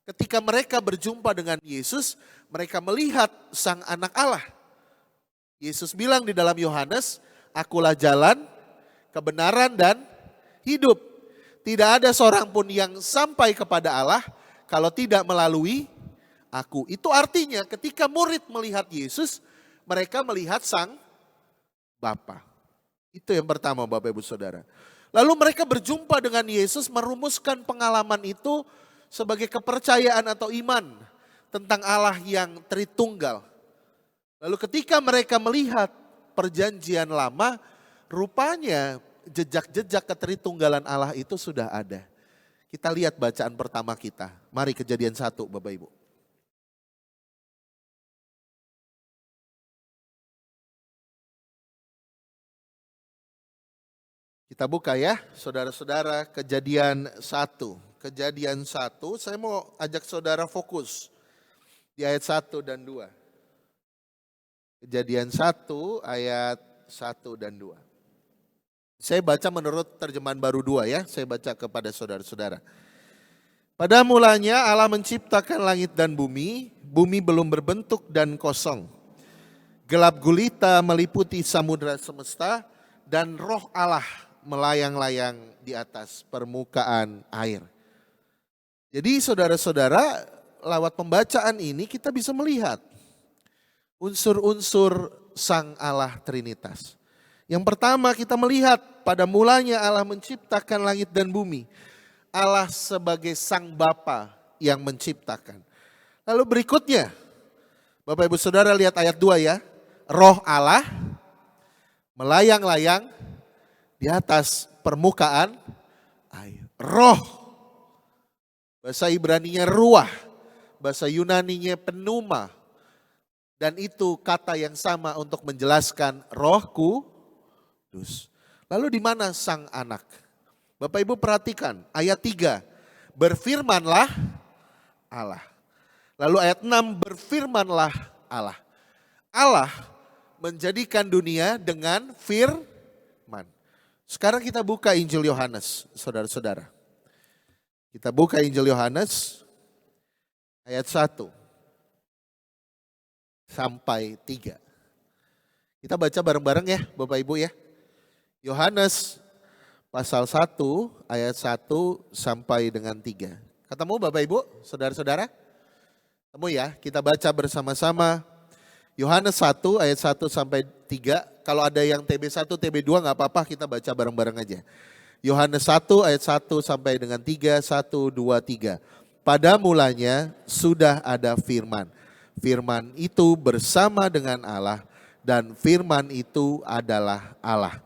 Ketika mereka berjumpa dengan Yesus, mereka melihat Sang Anak Allah. Yesus bilang di dalam Yohanes, akulah jalan, kebenaran dan hidup. Tidak ada seorang pun yang sampai kepada Allah kalau tidak melalui aku. Itu artinya ketika murid melihat Yesus, mereka melihat Sang Bapa. Itu yang pertama Bapak Ibu Saudara. Lalu mereka berjumpa dengan Yesus, merumuskan pengalaman itu sebagai kepercayaan atau iman tentang Allah yang Tritunggal. Lalu ketika mereka melihat perjanjian lama, rupanya jejak-jejak ketritunggalan Allah itu sudah ada. Kita lihat bacaan pertama kita. Mari Kejadian 1 Bapak Ibu. Kita buka ya saudara-saudara, Kejadian 1. Kejadian 1, saya mau ajak saudara fokus di ayat 1 dan 2. Kejadian 1 ayat 1 dan 2. Saya baca menurut terjemahan baru 2 ya, saya baca kepada saudara-saudara. Pada mulanya Allah menciptakan langit dan bumi belum berbentuk dan kosong. Gelap gulita meliputi samudra semesta dan roh Allah melayang-layang di atas permukaan air. Jadi saudara-saudara, lewat pembacaan ini kita bisa melihat unsur-unsur Sang Allah Trinitas. Yang pertama kita melihat pada mulanya Allah menciptakan langit dan bumi. Allah sebagai Sang Bapa yang menciptakan. Lalu berikutnya, Bapak Ibu Saudara lihat ayat 2 ya. Roh Allah melayang-layang di atas permukaan air. Roh, bahasa Ibraninya ruah, bahasa Yunaninya pneuma. Dan itu kata yang sama untuk menjelaskan Roh Kudus. Lalu di mana Sang Anak? Bapak Ibu perhatikan ayat 3, berfirmanlah Allah. Lalu ayat 6, berfirmanlah Allah. Allah menjadikan dunia dengan firman. Sekarang kita buka Injil Yohanes, saudara-saudara. Kita buka Injil Yohanes ayat 1 sampai 3. Kita baca bareng-bareng ya Bapak Ibu ya. Yohanes pasal 1 ayat 1 sampai dengan 3. Ketemu Bapak Ibu, saudara-saudara? Ketemu ya, kita baca bersama-sama. Yohanes 1 ayat 1 sampai 3. Kalau ada yang TB1, TB2 gak apa-apa, kita baca bareng-bareng aja. Yohanes 1 ayat 1 sampai dengan 3, 1, 2, 3. Pada mulanya sudah ada firman. Firman itu bersama dengan Allah dan firman itu adalah Allah.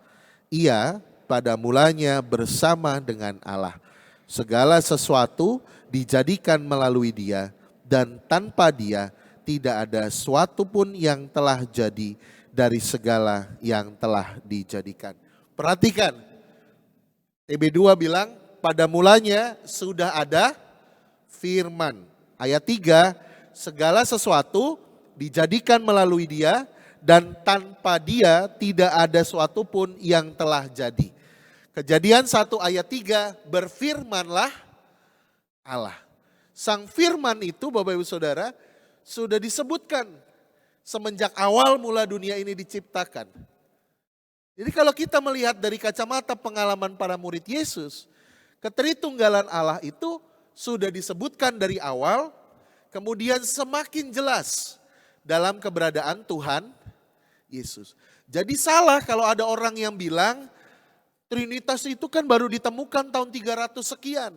Ia pada mulanya bersama dengan Allah. Segala sesuatu dijadikan melalui Dia dan tanpa Dia tidak ada suatu pun yang telah jadi dari segala yang telah dijadikan. Perhatikan, TB2 bilang pada mulanya sudah ada firman. Ayat 3, segala sesuatu dijadikan melalui Dia dan tanpa Dia tidak ada suatu pun yang telah jadi. Kejadian 1 ayat 3, berfirmanlah Allah. Sang firman itu Bapak Ibu Saudara sudah disebutkan semenjak awal mula dunia ini diciptakan. Jadi kalau kita melihat dari kacamata pengalaman para murid Yesus, ketritunggalan Allah itu sudah disebutkan dari awal, kemudian semakin jelas dalam keberadaan Tuhan Yesus. Jadi salah kalau ada orang yang bilang Trinitas itu kan baru ditemukan tahun 300 sekian.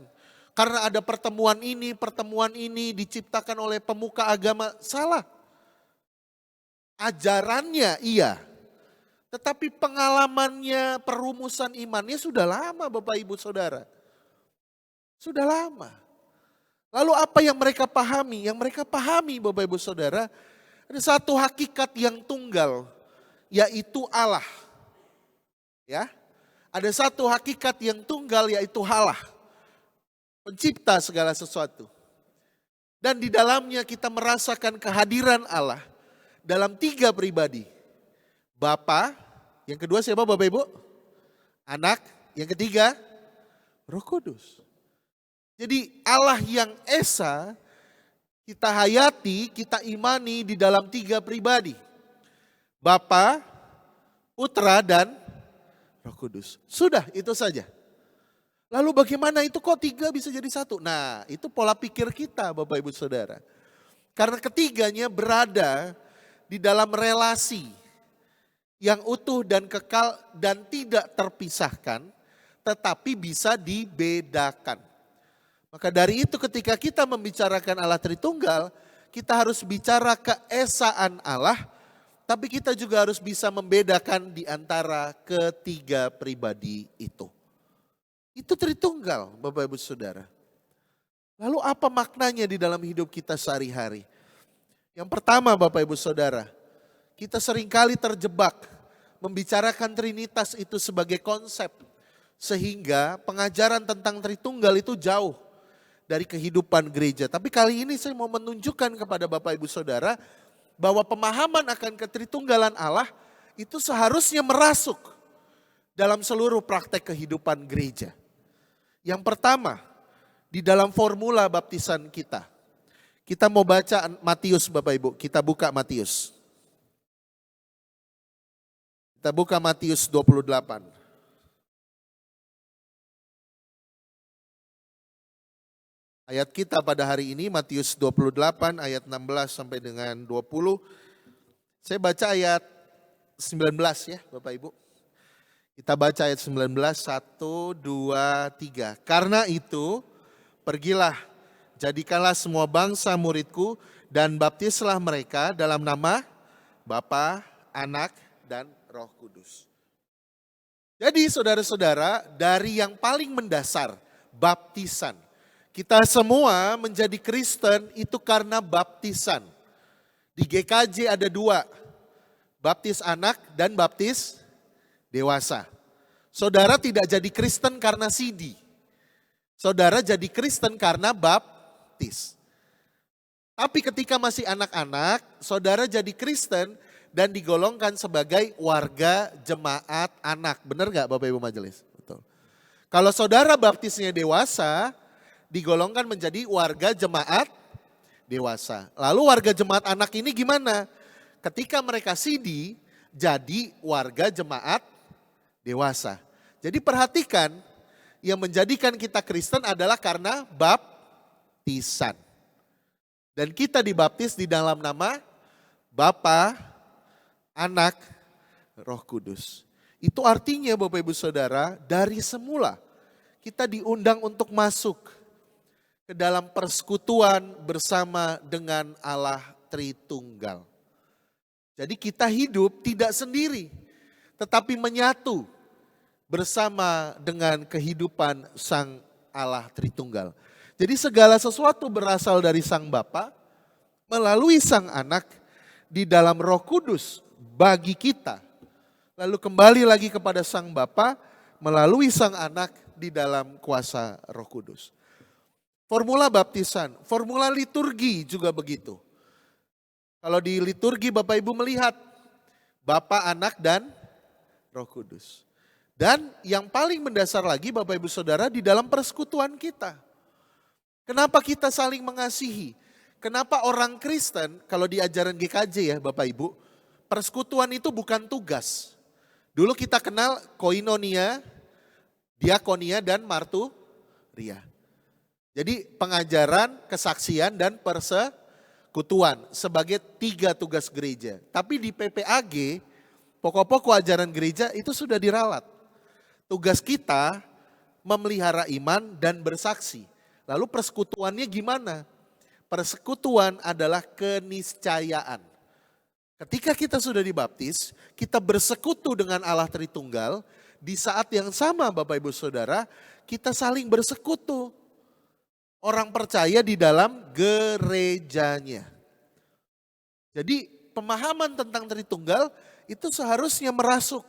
Karena ada pertemuan ini diciptakan oleh pemuka agama. Salah. Ajarannya iya. Tetapi pengalamannya, perumusan imannya sudah lama Bapak Ibu Saudara. Sudah lama. Lalu apa yang mereka pahami? Yang mereka pahami Bapak Ibu Saudara, ada satu hakikat yang tunggal, yaitu Allah. Ya, ada satu hakikat yang tunggal yaitu Allah. Pencipta segala sesuatu. Dan di dalamnya kita merasakan kehadiran Allah dalam 3 pribadi. Bapa, yang kedua siapa Bapak Ibu? Anak, yang ketiga Roh Kudus. Jadi Allah yang Esa kita hayati, kita imani di dalam 3 pribadi. Bapa, Putra dan Roh Kudus. Sudah, itu saja. Lalu bagaimana itu kok 3 bisa jadi 1? Nah, itu pola pikir kita Bapak Ibu Saudara. Karena ketiganya berada di dalam relasi yang utuh dan kekal dan tidak terpisahkan, tetapi bisa dibedakan. Maka dari itu ketika kita membicarakan Allah Tritunggal, kita harus bicara keesaan Allah, tapi kita juga harus bisa membedakan di antara ketiga pribadi itu. Itu Tritunggal, Bapak Ibu Saudara. Lalu apa maknanya di dalam hidup kita sehari-hari? Yang pertama Bapak Ibu Saudara, kita seringkali terjebak membicarakan Trinitas itu sebagai konsep. Sehingga pengajaran tentang Tritunggal itu jauh dari kehidupan gereja. Tapi kali ini saya mau menunjukkan kepada Bapak Ibu Saudara bahwa pemahaman akan ketritunggalan Allah itu seharusnya merasuk dalam seluruh praktek kehidupan gereja. Yang pertama, di dalam formula baptisan kita. Kita mau baca Matius Bapak Ibu, kita buka Matius. Kita buka Matius 28. Ayat kita pada hari ini Matius 28 ayat 16 sampai dengan 20. Saya baca ayat 19 ya Bapak Ibu. Kita baca ayat 19, 1, 2, 3. Karena itu pergilah, jadikanlah semua bangsa muridku dan baptislah mereka dalam nama Bapa, Anak, dan Roh Kudus. Jadi saudara-saudara, dari yang paling mendasar, baptisan. Kita semua menjadi Kristen itu karena baptisan. Di GKJ ada 2, baptis anak dan baptis dewasa. Saudara tidak jadi Kristen karena CD. Saudara jadi Kristen karena baptis. Tapi ketika masih anak-anak, saudara jadi Kristen dan digolongkan sebagai warga jemaat anak. Benar gak Bapak Ibu Majelis? Betul. Kalau saudara baptisnya dewasa, digolongkan menjadi warga jemaat dewasa. Lalu warga jemaat anak ini gimana? Ketika mereka CD, jadi warga jemaat dewasa. Jadi perhatikan, yang menjadikan kita Kristen adalah karena baptisan. Dan kita dibaptis di dalam nama Bapa, Anak, Roh Kudus. Itu artinya Bapak Ibu Saudara, dari semula kita diundang untuk masuk ke dalam persekutuan bersama dengan Allah Tritunggal. Jadi kita hidup tidak sendiri, tetapi menyatu bersama dengan kehidupan Sang Allah Tritunggal. Jadi segala sesuatu berasal dari Sang Bapa, melalui Sang Anak, di dalam Roh Kudus bagi kita. Lalu kembali lagi kepada Sang Bapa, melalui Sang Anak di dalam kuasa Roh Kudus. Formula baptisan, formula liturgi juga begitu. Kalau di liturgi Bapak Ibu melihat Bapa, Anak, dan Roh Kudus. Dan yang paling mendasar lagi Bapak Ibu Saudara di dalam persekutuan kita. Kenapa kita saling mengasihi? Kenapa orang Kristen, kalau di ajaran GKJ ya Bapak Ibu, persekutuan itu bukan tugas. Dulu kita kenal koinonia, diakonia, dan marturia. Jadi pengajaran, kesaksian, dan persekutuan sebagai 3 tugas gereja. Tapi di PPAG, pokok-pokok ajaran gereja itu sudah diralat. Tugas kita memelihara iman dan bersaksi. Lalu persekutuannya gimana? Persekutuan adalah keniscayaan. Ketika kita sudah dibaptis, kita bersekutu dengan Allah Tritunggal. Di saat yang sama Bapak Ibu Saudara, kita saling bersekutu. Orang percaya di dalam gerejanya. Jadi pemahaman tentang Tritunggal itu seharusnya merasuk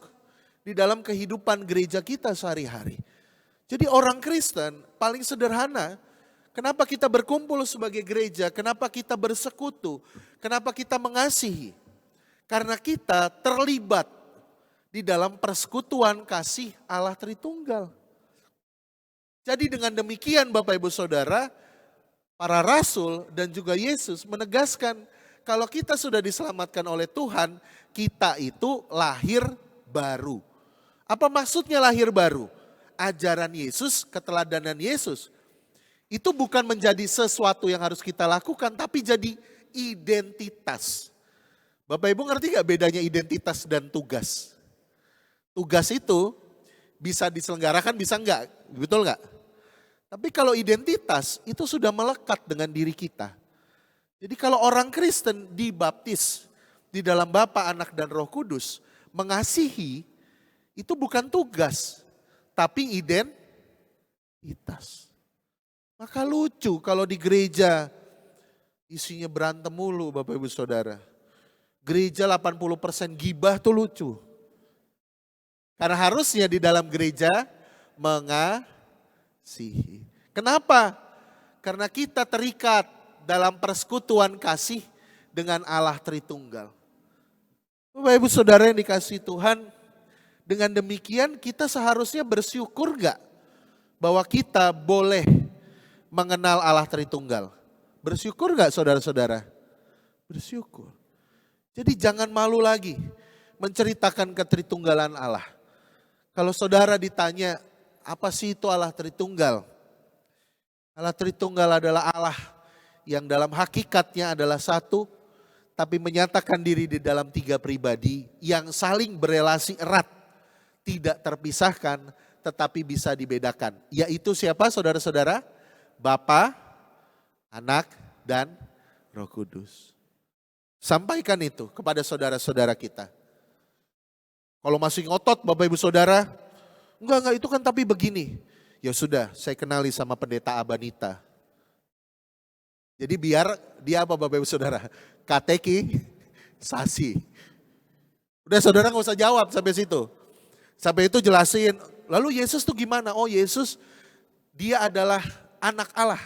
di dalam kehidupan gereja kita sehari-hari. Jadi orang Kristen paling sederhana, kenapa kita berkumpul sebagai gereja, kenapa kita bersekutu, kenapa kita mengasihi. Karena kita terlibat di dalam persekutuan kasih Allah Tritunggal. Jadi dengan demikian Bapak Ibu Saudara, para rasul dan juga Yesus menegaskan kalau kita sudah diselamatkan oleh Tuhan, kita itu lahir baru. Apa maksudnya lahir baru? Ajaran Yesus, keteladanan Yesus. Itu bukan menjadi sesuatu yang harus kita lakukan, tapi jadi identitas. Bapak Ibu ngerti gak bedanya identitas dan tugas? Tugas itu bisa diselenggarakan, bisa enggak, betul enggak? Tapi kalau identitas itu sudah melekat dengan diri kita. Jadi kalau orang Kristen dibaptis di dalam Bapa, Anak, dan Roh Kudus, mengasihi itu bukan tugas, tapi identitas. Maka lucu kalau di gereja isinya berantem mulu Bapak Ibu Saudara. Gereja 80% gibah tuh lucu. Karena harusnya di dalam gereja mengasihi. Kenapa? Karena kita terikat dalam persekutuan kasih dengan Allah Tritunggal. Bapak Ibu Saudara yang dikasihi Tuhan, dengan demikian kita seharusnya bersyukur gak bahwa kita boleh mengenal Allah Tritunggal? Bersyukur gak saudara-saudara? Bersyukur. Jadi jangan malu lagi menceritakan ketritunggalan Allah. Kalau saudara ditanya, apa sih itu Allah Tritunggal? Allah Tritunggal adalah Allah yang dalam hakikatnya adalah satu, tapi menyatakan diri di dalam tiga pribadi yang saling berelasi erat, tidak terpisahkan, tetapi bisa dibedakan. Yaitu siapa saudara-saudara? Bapa, Anak, dan Roh Kudus. Sampaikan itu kepada saudara-saudara kita. Kalau masih ngotot Bapak Ibu Saudara, enggak itu kan tapi begini. Ya sudah, saya kenali sama pendeta Abanita. Jadi biar dia apa Bapak Ibu Saudara? Kateki sasi. Udah saudara gak usah jawab sampai situ. Sampai itu jelasin, lalu Yesus tuh gimana? Oh Yesus dia adalah anak Allah.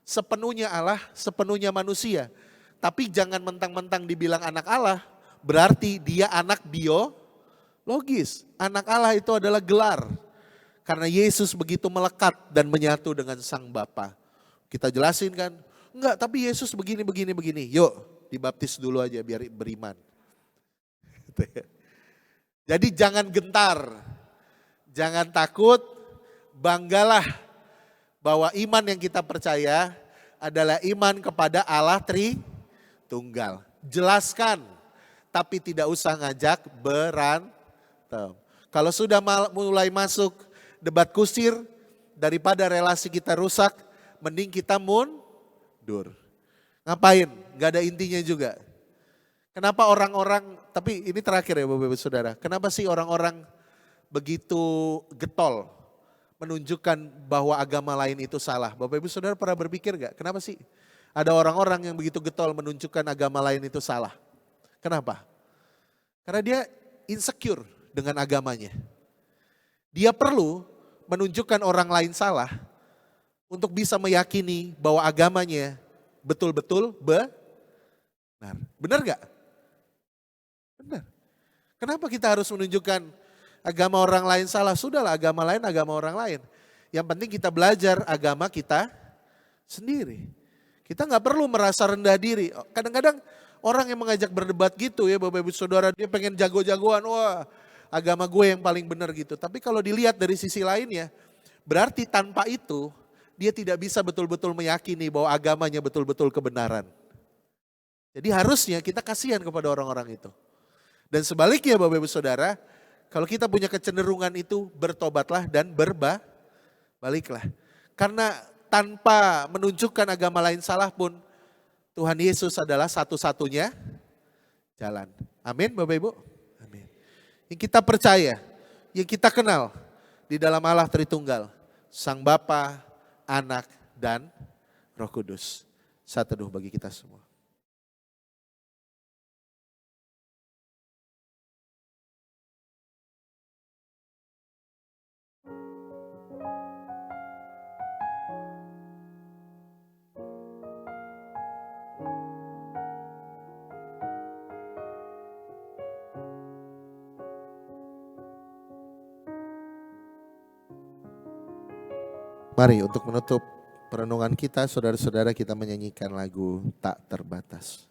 Sepenuhnya Allah, sepenuhnya manusia. Tapi jangan mentang-mentang dibilang anak Allah, berarti dia anak biologis. Anak Allah itu adalah gelar. Karena Yesus begitu melekat dan menyatu dengan Sang Bapa. Kita jelasin kan, enggak tapi Yesus begini. Yuk dibaptis dulu aja biar beriman. Jadi jangan gentar, jangan takut, banggalah bahwa iman yang kita percaya adalah iman kepada Allah Tritunggal. Jelaskan, tapi tidak usah ngajak berantem. Kalau sudah mulai masuk debat kusir, daripada relasi kita rusak, mending kita mundur. Ngapain? Gak ada intinya juga. Kenapa orang-orang, tapi ini terakhir ya Bapak Ibu Saudara. Kenapa sih orang-orang begitu getol menunjukkan bahwa agama lain itu salah? Bapak Ibu Saudara pernah berpikir gak? Kenapa sih ada orang-orang yang begitu getol menunjukkan agama lain itu salah? Kenapa? Karena dia insecure dengan agamanya. Dia perlu menunjukkan orang lain salah untuk bisa meyakini bahwa agamanya betul-betul benar. Benar gak? Benar. Kenapa kita harus menunjukkan agama orang lain salah? Sudahlah agama lain, agama orang lain. Yang penting kita belajar agama kita sendiri. Kita gak perlu merasa rendah diri. Kadang-kadang orang yang mengajak berdebat gitu ya Bapak Ibu Saudara, dia pengen jago-jagoan, wah agama gue yang paling benar gitu. Tapi kalau dilihat dari sisi lainnya, berarti tanpa itu dia tidak bisa betul-betul meyakini bahwa agamanya betul-betul kebenaran. Jadi harusnya kita kasihan kepada orang-orang itu. Dan sebaliknya Bapak Ibu Saudara, kalau kita punya kecenderungan itu, bertobatlah dan berbaliklah. Karena tanpa menunjukkan agama lain salah pun, Tuhan Yesus adalah satu-satunya jalan. Amin Bapak Ibu. Amin. Yang kita percaya, yang kita kenal di dalam Allah Tritunggal, Sang Bapa, Anak, dan Roh Kudus. Saat teduh bagi kita semua. Mari untuk menutup perenungan kita, saudara-saudara kita menyanyikan lagu Tak Terbatas.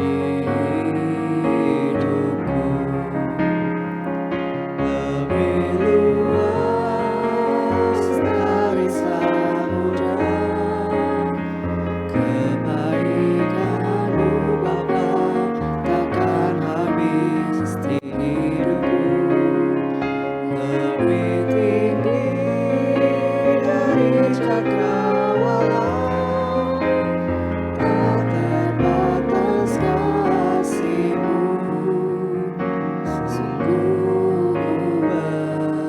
di hidupku. Lebih luas dari samudra, kebaikan-Mu Bapa takkan habis di hidupku. Lebih tinggi dari cakrawala, tak terbatas kasih-Mu. Sungguh ku bersyukur.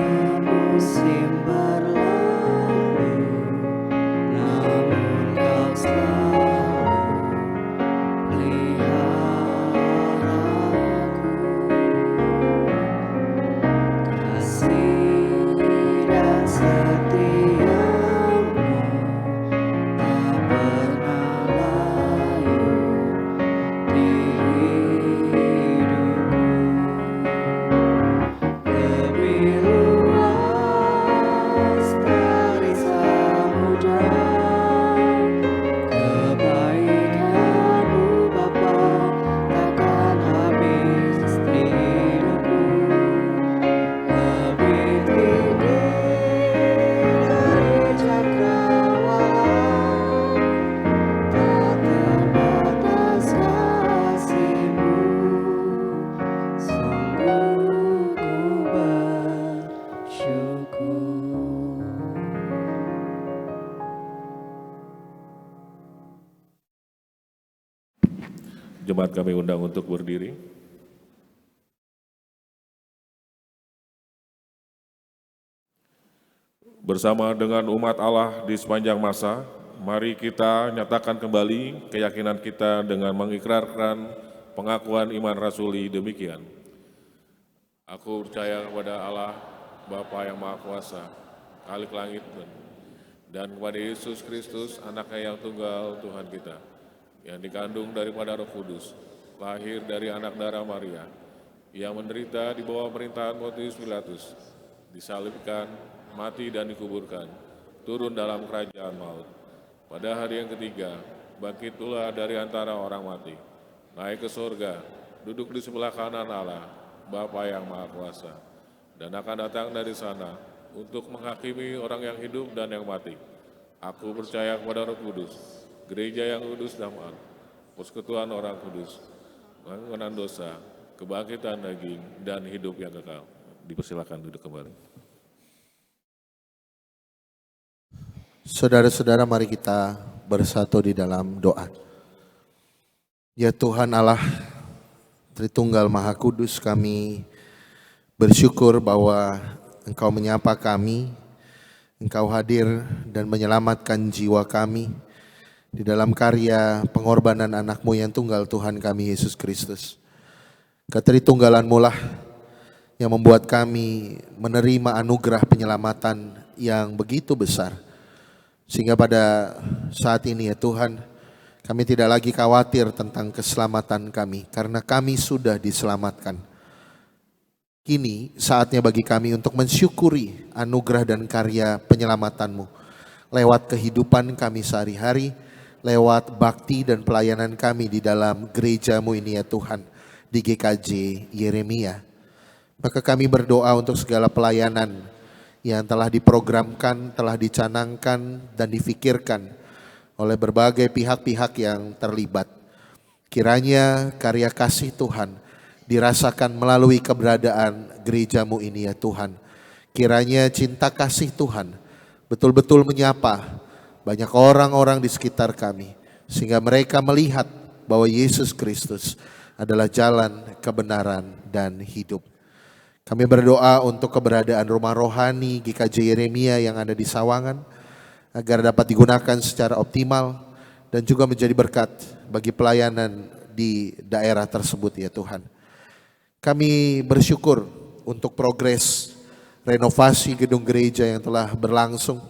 Semusim berlalu, namun Kau selalu peliharaku. Kasih dan setia-Mu tak pernah layu di hidupku. Lebih luas dari samudra, kebaikan-Mu Bapa takkan habis di hidupku. Lebih tinggi dari cakrawala, tak terbatas kasih-Mu. Sungguh ku bersyukur. Jemaat kami undang untuk berdiri. Bersama dengan umat Allah di sepanjang masa, mari kita nyatakan kembali keyakinan kita dengan mengikrarkan pengakuan iman rasuli demikian. Aku percaya kepada Allah, Bapa yang Maha Kuasa, Khalik langit dan kepada Yesus Kristus, anaknya yang tunggal Tuhan kita, yang dikandung daripada Roh Kudus, lahir dari anak darah Maria, yang menderita di bawah pemerintahan Pontius Pilatus, disalibkan, mati dan dikuburkan, turun dalam kerajaan maut. Pada hari yang ketiga, bangkit pula dari antara orang mati, naik ke surga, duduk di sebelah kanan Allah, Bapa yang Maha Kuasa, dan akan datang dari sana untuk menghakimi orang yang hidup dan yang mati. Aku percaya kepada Roh Kudus, gereja yang kudus damai, persekutuan orang kudus, pengampunan dosa, kebangkitan daging, dan hidup yang kekal. Dipersilakan duduk kembali. Saudara-saudara, mari kita bersatu di dalam doa. Ya Tuhan Allah, Tritunggal Maha Kudus, kami bersyukur bahwa Engkau menyapa kami, Engkau hadir dan menyelamatkan jiwa kami di dalam karya pengorbanan anak-Mu yang tunggal, Tuhan kami Yesus Kristus. Ketritunggalan-Mu lah yang membuat kami menerima anugerah penyelamatan yang begitu besar. Sehingga pada saat ini ya Tuhan, kami tidak lagi khawatir tentang keselamatan kami, karena kami sudah diselamatkan. Kini saatnya bagi kami untuk mensyukuri anugerah dan karya penyelamatan-Mu lewat kehidupan kami sehari-hari, lewat bakti dan pelayanan kami di dalam gereja-Mu ini ya Tuhan, di GKJ Yeremia. Maka kami berdoa untuk segala pelayanan yang telah diprogramkan, telah dicanangkan dan difikirkan oleh berbagai pihak-pihak yang terlibat. Kiranya karya kasih Tuhan dirasakan melalui keberadaan gereja-Mu ini ya Tuhan. Kiranya cinta kasih Tuhan betul-betul menyapa banyak orang-orang di sekitar kami, sehingga mereka melihat bahwa Yesus Kristus adalah jalan, kebenaran, dan hidup. Kami berdoa untuk keberadaan rumah rohani GKJ Yeremia yang ada di Sawangan, agar dapat digunakan secara optimal dan juga menjadi berkat bagi pelayanan di daerah tersebut ya Tuhan. Kami bersyukur untuk progres renovasi gedung gereja yang telah berlangsung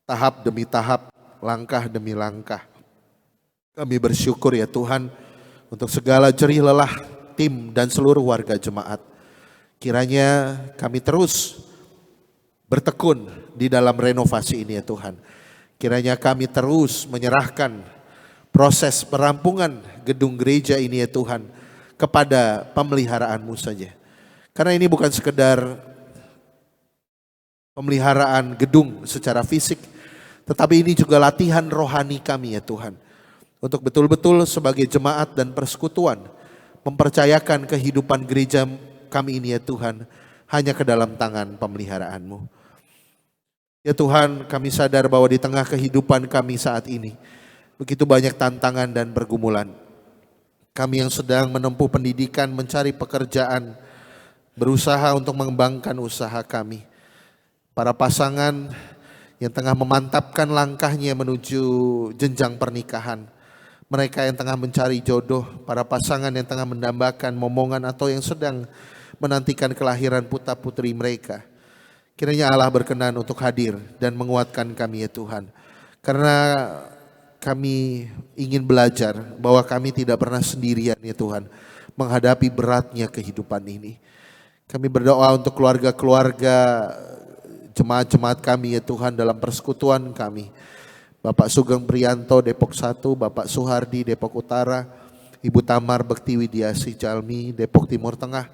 tahap demi tahap, langkah demi langkah. Kami bersyukur ya Tuhan untuk segala jerih lelah tim dan seluruh warga jemaat. Kiranya kami terus bertekun di dalam renovasi ini ya Tuhan. Kiranya kami terus menyerahkan proses perampungan gedung gereja ini ya Tuhan kepada pemeliharaanmu saja. Karena ini bukan sekedar pemeliharaan gedung secara fisik, tetapi ini juga latihan rohani kami ya Tuhan. Untuk betul-betul sebagai jemaat dan persekutuan mempercayakan kehidupan gereja kami ini ya Tuhan hanya ke dalam tangan pemeliharaanmu. Ya Tuhan, kami sadar bahwa di tengah kehidupan kami saat ini begitu banyak tantangan dan pergumulan. Kami yang sedang menempuh pendidikan, mencari pekerjaan, berusaha untuk mengembangkan usaha kami. Para pasangan yang tengah memantapkan langkahnya menuju jenjang pernikahan. Mereka yang tengah mencari jodoh, para pasangan yang tengah mendambakan momongan atau yang sedang menantikan kelahiran putra putri mereka. Kiranya Allah berkenan untuk hadir dan menguatkan kami ya Tuhan. Karena kami ingin belajar bahwa kami tidak pernah sendirian ya Tuhan menghadapi beratnya kehidupan ini. Kami berdoa untuk keluarga-keluarga jemaat-jemaat kami ya Tuhan dalam persekutuan kami. Bapak Sugeng Prianto Depok 1, Bapak Suhardi Depok Utara, Ibu Tamar Bekti Widiasi Jalmi Depok Timur Tengah,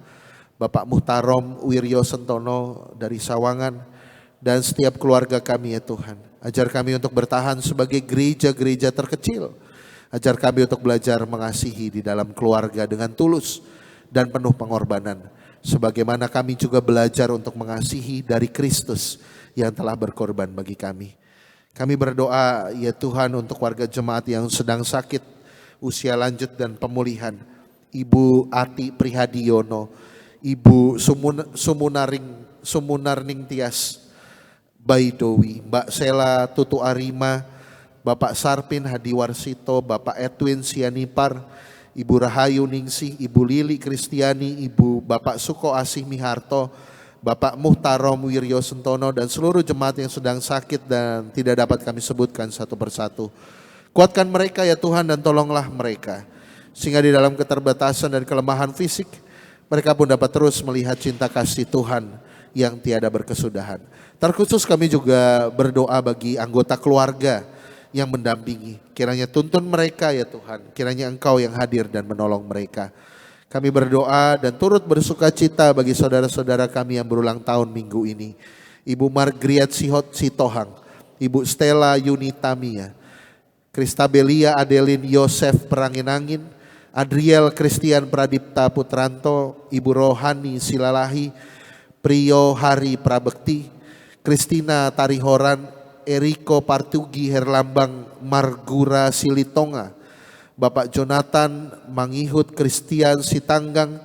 Bapak Muhtarom Wiryo Sentono dari Sawangan, dan setiap keluarga kami ya Tuhan. Ajar kami untuk bertahan sebagai gereja-gereja terkecil. Ajar kami untuk belajar mengasihi di dalam keluarga dengan tulus dan penuh pengorbanan. Sebagaimana kami juga belajar untuk mengasihi dari Kristus yang telah berkorban bagi kami. Kami berdoa ya Tuhan untuk warga jemaat yang sedang sakit, usia lanjut dan pemulihan. Ibu Ati Prihadiono, Ibu Sumunarning Tias Baidowi, Mbak Sela Tutu Arima, Bapak Sarpin Hadiwarsito, Bapak Edwin Sianipar, Ibu Rahayu Ningsih, Ibu Lili Kristiani, Ibu Bapak Suko Asih Miharto, Bapak Muhtarom Wiryo Sentono, dan seluruh jemaat yang sedang sakit dan tidak dapat kami sebutkan satu persatu. Kuatkan mereka ya Tuhan dan tolonglah mereka, sehingga di dalam keterbatasan dan kelemahan fisik, mereka pun dapat terus melihat cinta kasih Tuhan yang tiada berkesudahan. Terkhusus kami juga berdoa bagi anggota keluarga yang mendampingi. Kiranya tuntun mereka ya Tuhan, kiranya Engkau yang hadir dan menolong mereka. Kami berdoa dan turut bersuka cita bagi saudara-saudara kami yang berulang tahun minggu ini. Ibu Margriat Sitohang, Ibu Stella Yunitamia, Kristabelia Adelin Yosef Peranginangin, Adriel Christian Pradipta Putranto, Ibu Rohani Silalahi, Priyo Hari Prabekti, Kristina Tarihoran, Eriko Partugi Herlambang Margura Silitonga, Bapak Jonathan Mangihut Christian Sitanggang,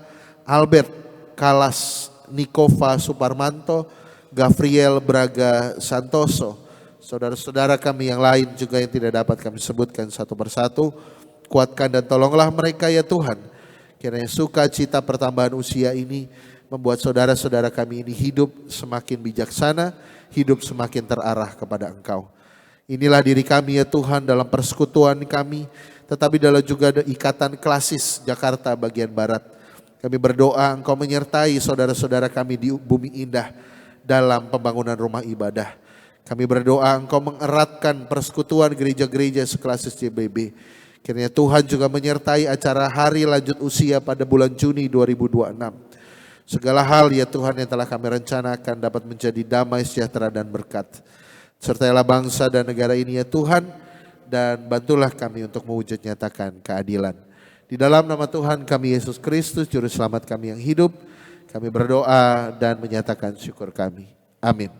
Albert Kalas Nikova Suparmanto, Gavriel Braga Santoso, saudara-saudara kami yang lain juga yang tidak dapat kami sebutkan satu persatu. Kuatkan dan tolonglah mereka ya Tuhan. Kiranya sukacita pertambahan usia ini membuat saudara-saudara kami ini hidup semakin bijaksana, hidup semakin terarah kepada Engkau. Inilah diri kami ya Tuhan dalam persekutuan kami, tetapi dalam juga ada ikatan klasis Jakarta bagian Barat. Kami berdoa Engkau menyertai saudara-saudara kami di Bumi Indah dalam pembangunan rumah ibadah. Kami berdoa Engkau mengeratkan persekutuan gereja-gereja seklasis JBB. Kiranya Tuhan juga menyertai acara hari lanjut usia pada bulan Juni 2026. Segala hal ya Tuhan yang telah kami rencanakan dapat menjadi damai, sejahtera dan berkat. Sertailah bangsa dan negara ini ya Tuhan, dan bantulah kami untuk mewujud nyatakan keadilan. Di dalam nama Tuhan kami Yesus Kristus, Juru Selamat kami yang hidup, kami berdoa dan menyatakan syukur kami. Amin.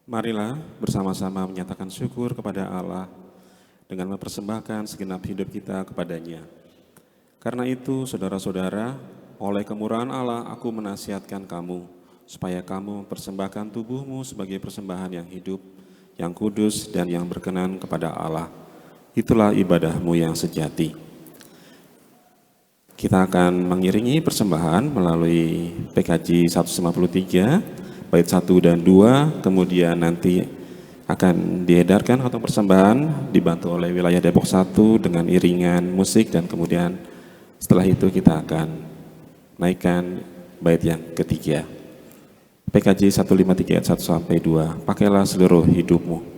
Marilah bersama-sama menyatakan syukur kepada Allah dengan mempersembahkan segenap hidup kita kepadanya. Karena itu, saudara-saudara, oleh kemurahan Allah aku menasihatkan kamu, supaya kamu mempersembahkan tubuhmu sebagai persembahan yang hidup, yang kudus, dan yang berkenan kepada Allah. Itulah ibadahmu yang sejati. Kita akan mengiringi persembahan melalui PKJ 153, bait 1 dan 2, kemudian nanti akan diedarkan atau persembahan dibantu oleh wilayah Depok 1 dengan iringan musik, dan kemudian setelah itu kita akan naikkan bait yang ketiga. PKJ 153 ayat 1 sampai 2. Pakailah seluruh hidupmu.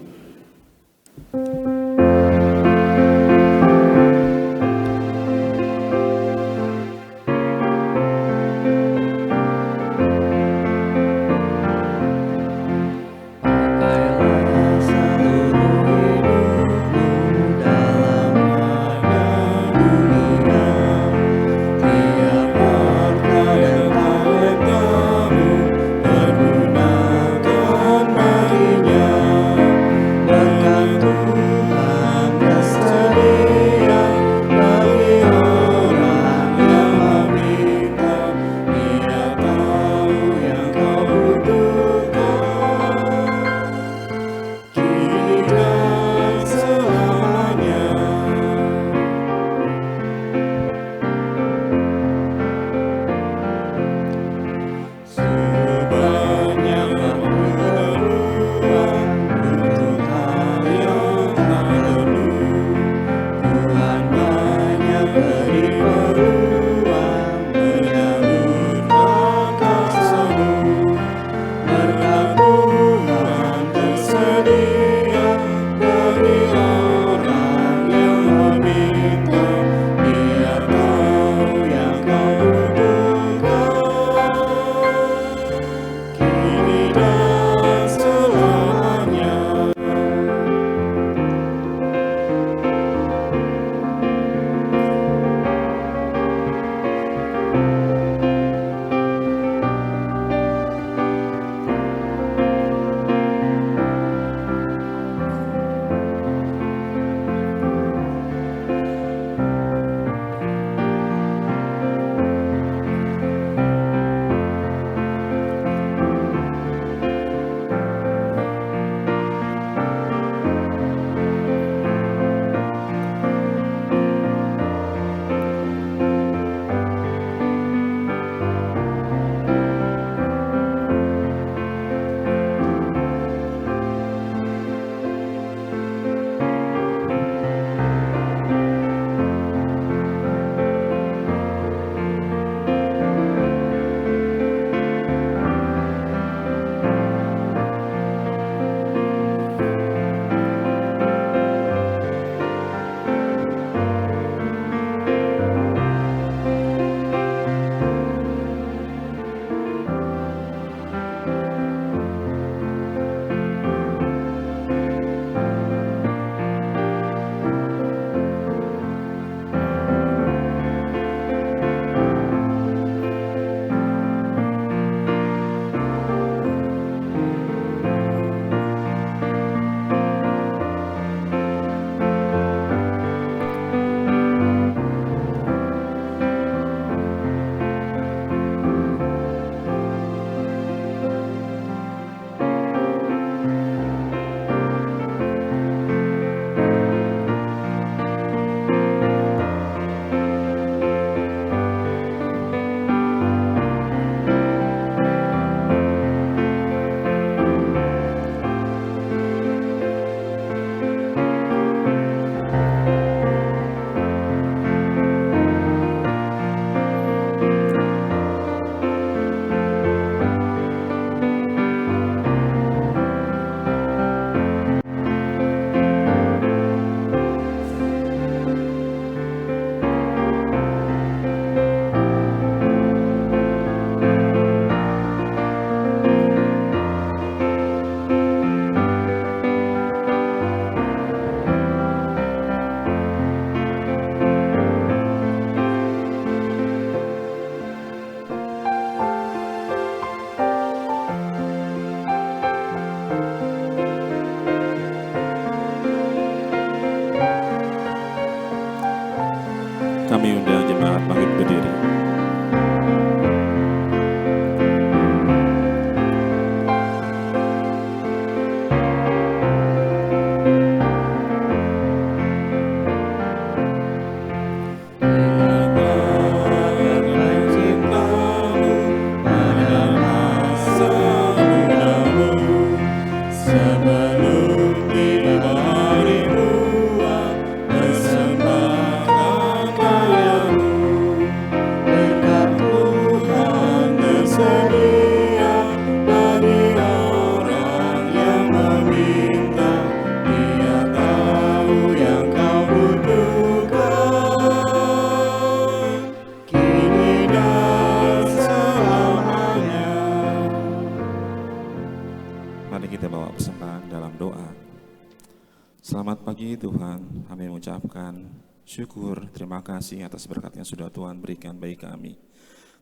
kita bawa persembahan dalam doa. Selamat pagi Tuhan, kami mengucapkan syukur, terima kasih atas berkat yang sudah Tuhan berikan bagi kami.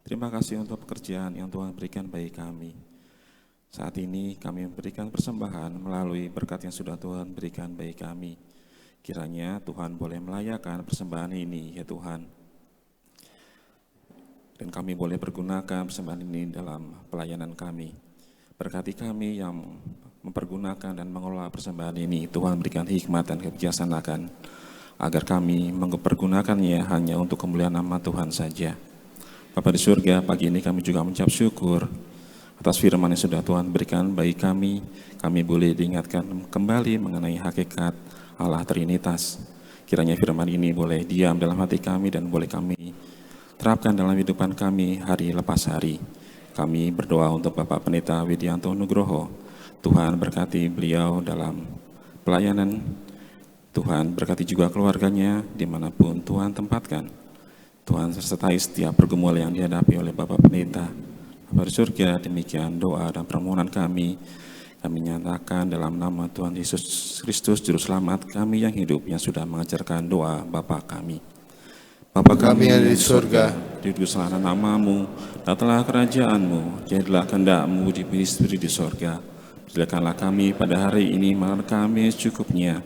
Terima kasih untuk pekerjaan yang Tuhan berikan bagi kami. Saat ini kami memberikan persembahan melalui berkat yang sudah Tuhan berikan bagi kami. Kiranya Tuhan boleh melayakan persembahan ini ya Tuhan. Dan kami boleh pergunakan persembahan ini dalam pelayanan kami. Berkati kami yang mempergunakan dan mengelola persembahan ini. Tuhan berikan hikmat dan kebijaksanaan agar kami mempergunakannya hanya untuk kemuliaan nama Tuhan saja. Bapa di surga, pagi ini kami juga mengucap syukur atas firman yang sudah Tuhan berikan bagi kami. Kami boleh diingatkan kembali mengenai hakikat Allah Trinitas. Kiranya firman ini boleh diam dalam hati kami dan boleh kami terapkan dalam kehidupan kami hari lepas hari. Kami berdoa untuk Bapak Pendeta Widianto Nugroho. Tuhan berkati beliau dalam pelayanan. Tuhan berkati juga keluarganya dimanapun Tuhan tempatkan. Tuhan sertai setiap pergumulan yang dihadapi oleh Bapak Pendeta. Bapa di surga, demikian doa dan permohonan kami. Kami nyatakan dalam nama Tuhan Yesus Kristus, Juru Selamat kami yang hidup, yang sudah mengajarkan doa Bapa kami. Bapa kami yang di surga, dikuduskanlah namamu, datanglah kerajaanmu, jadilah kehendak-mu di bumi seperti di surga. Berikanlah kami pada hari ini makan kami secukupnya,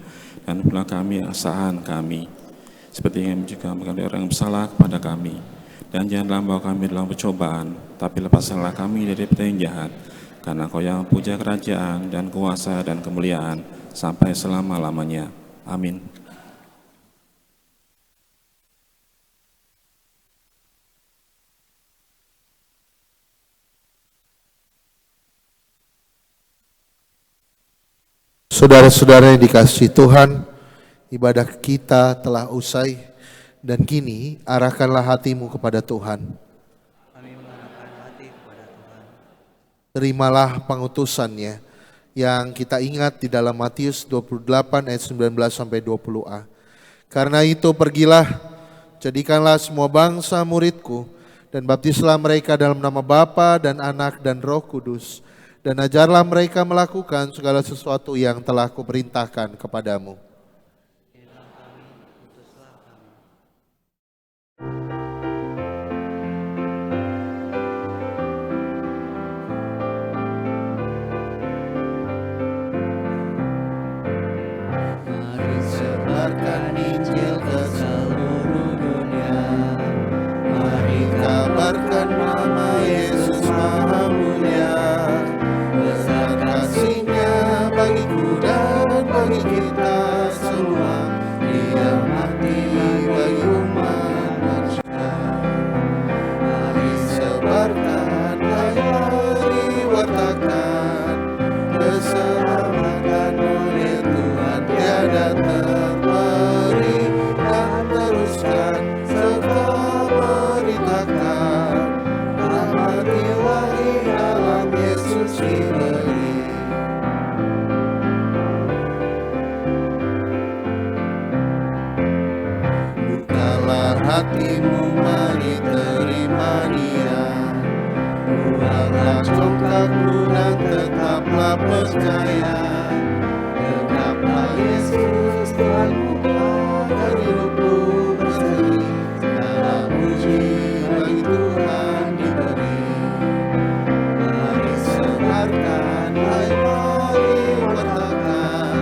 dan ampunilah kami kesalahan kami, seperti yang juga mengampuni orang yang bersalah kepada kami. Dan janganlah membawa kami dalam percobaan, tapi lepaskanlah kami dari perintah yang jahat, karena Kau yang puja kerajaan dan kuasa dan kemuliaan sampai selama-lamanya. Amin. Saudara-saudara yang dikasihi Tuhan, ibadah kita telah usai dan kini arahkanlah hatimu kepada Tuhan. Terimalah pengutusannya yang kita ingat di dalam Matius 28 ayat 19 sampai 20a. Karena itu pergilah, jadikanlah semua bangsa muridku dan baptislah mereka dalam nama Bapa dan Anak dan Roh Kudus. Dan ajarlah mereka melakukan segala sesuatu yang telah kuperintahkan kepadamu. Mari sebarkan Injil ke seluruh dunia. Mari kabarkan nama Yesus Maha Mulia. Besar kasih-Nya bagiku dan bagi kita semua. Dia mati bagi umat manusia. Mari sebarkan, mari wartakan keselamatan oleh Tuhan tiada terperi, dan teruskan serta beritakan rahmat ilahi dalam Yesus diberi. Bukalah hatimu, mari terima Dia. Buanglah congkakmu dan tetaplah percaya. Tetaplah Yesus Tuhanmu dan hidupmu berseri. Segala puji bagi Tuhan diberi. Mari sebarkan, mari wartakan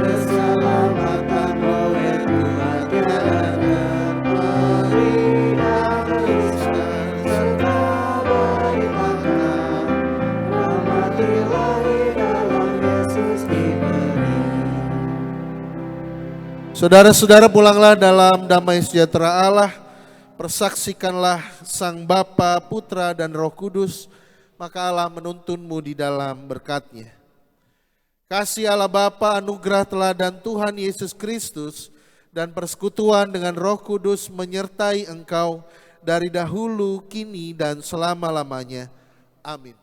keselamatan oleh Tuhan tiada terperi, dan teruskan serta beritakan rahmat ilahi dalam Yesus diberi. Saudara-saudara, pulanglah dalam damai sejahtera Allah. Persaksikanlah Sang Bapa, Putra dan Roh Kudus, maka Allah menuntunmu di dalam berkat-Nya. Kasih Allah Bapa, anugerah teladan Tuhan Yesus Kristus, dan persekutuan dengan Roh Kudus menyertai engkau dari dahulu, kini, dan selama-lamanya. Amin.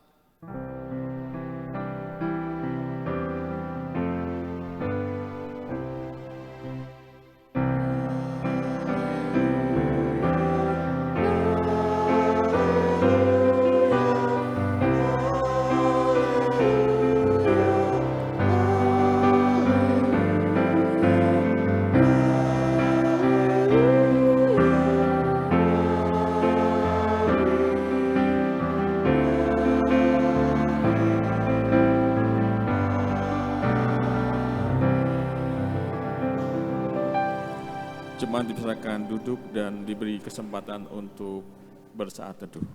Jemaat dipersilakan duduk dan diberi kesempatan untuk bersaat teduh.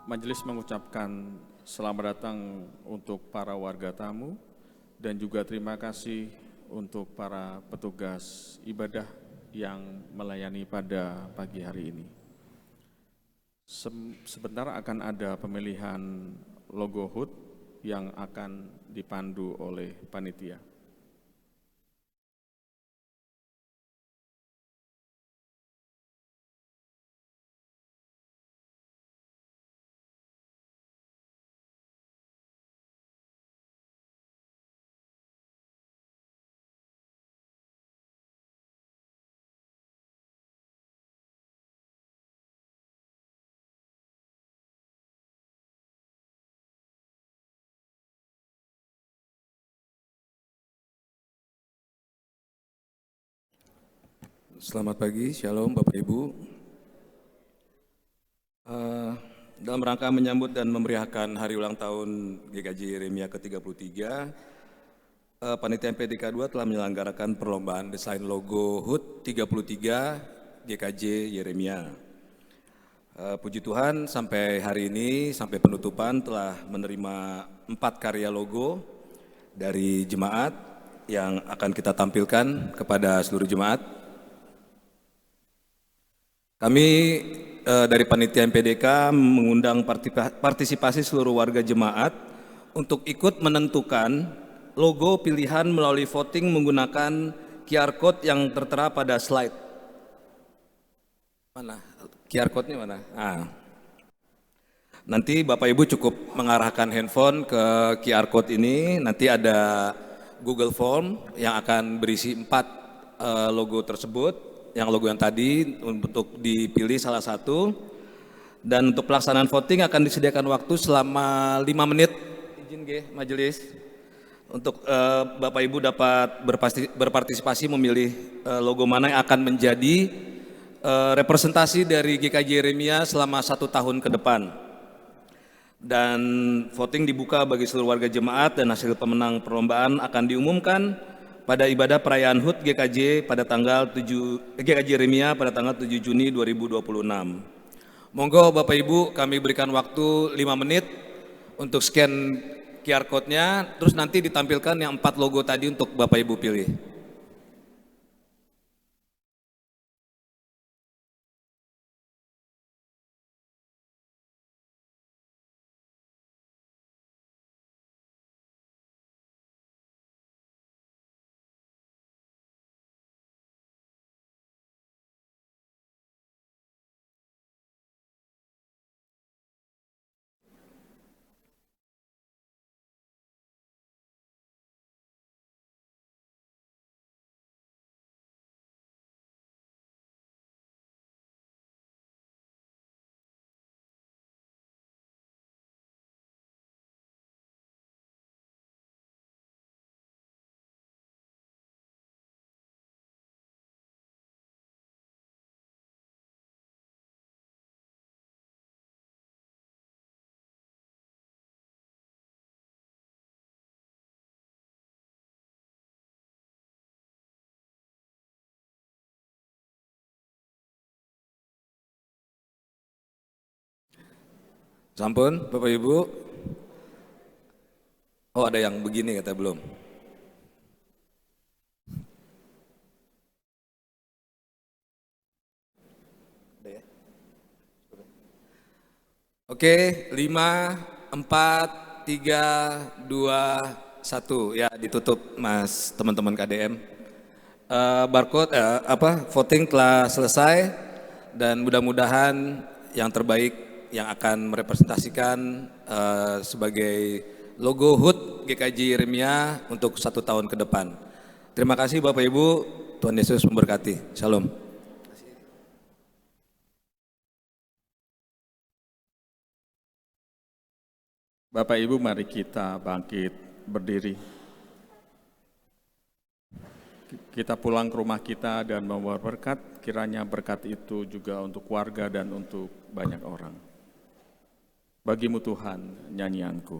Majelis mengucapkan selamat datang untuk para warga tamu dan juga terima kasih untuk para petugas ibadah yang melayani pada pagi hari ini. Sebentar akan ada pemilihan logo HUT yang akan dipandu oleh panitia. Selamat pagi, Shalom Bapak Ibu. Dalam rangka menyambut dan memeriahkan hari ulang tahun GKJ Yeremia ke-33, Panitia MPDK 2 telah menyelenggarakan perlombaan desain logo HUT 33 GKJ Yeremia. Puji Tuhan sampai hari ini, sampai penutupan telah menerima 4 karya logo dari jemaat yang akan kita tampilkan kepada seluruh jemaat. Kami dari Panitia MPDK mengundang partisipasi seluruh warga jemaat untuk ikut menentukan logo pilihan melalui voting menggunakan QR Code yang tertera pada slide. Mana? QR Code-nya mana? Nanti Bapak Ibu cukup mengarahkan handphone ke QR Code ini, nanti ada Google Form yang akan berisi 4 logo tersebut. Yang logo yang tadi untuk dipilih salah satu, dan untuk pelaksanaan voting akan disediakan waktu selama 5 menit. Izin majelis untuk Bapak Ibu dapat berpartisipasi memilih logo mana yang akan menjadi representasi dari GKJ Yeremia selama 1 tahun ke depan. Dan voting dibuka bagi seluruh warga jemaat dan hasil pemenang perlombaan akan diumumkan pada ibadah perayaan HUT GKJ pada tanggal 7 GKJ Yeremia pada tanggal 7 Juni 2026. Monggo Bapak Ibu kami berikan waktu 5 menit untuk scan QR Code-nya, terus nanti ditampilkan yang 4 logo tadi untuk Bapak Ibu pilih. Sampun, Bapak Ibu. Oh, ada yang begini kata belum. Oke, 5, 4, 3, 2, 1. Ya, ditutup Mas teman-teman KDM. Barcode voting telah selesai dan mudah-mudahan yang terbaik yang akan merepresentasikan sebagai logo HUT GKJ Yeremia untuk 1 tahun ke depan. Terima kasih Bapak Ibu, Tuhan Yesus memberkati. Shalom. Bapak Ibu, mari kita bangkit berdiri. Kita pulang ke rumah kita dan membawa berkat, kiranya berkat itu juga untuk keluarga dan untuk banyak orang. Bagimu Tuhan, nyanyianku.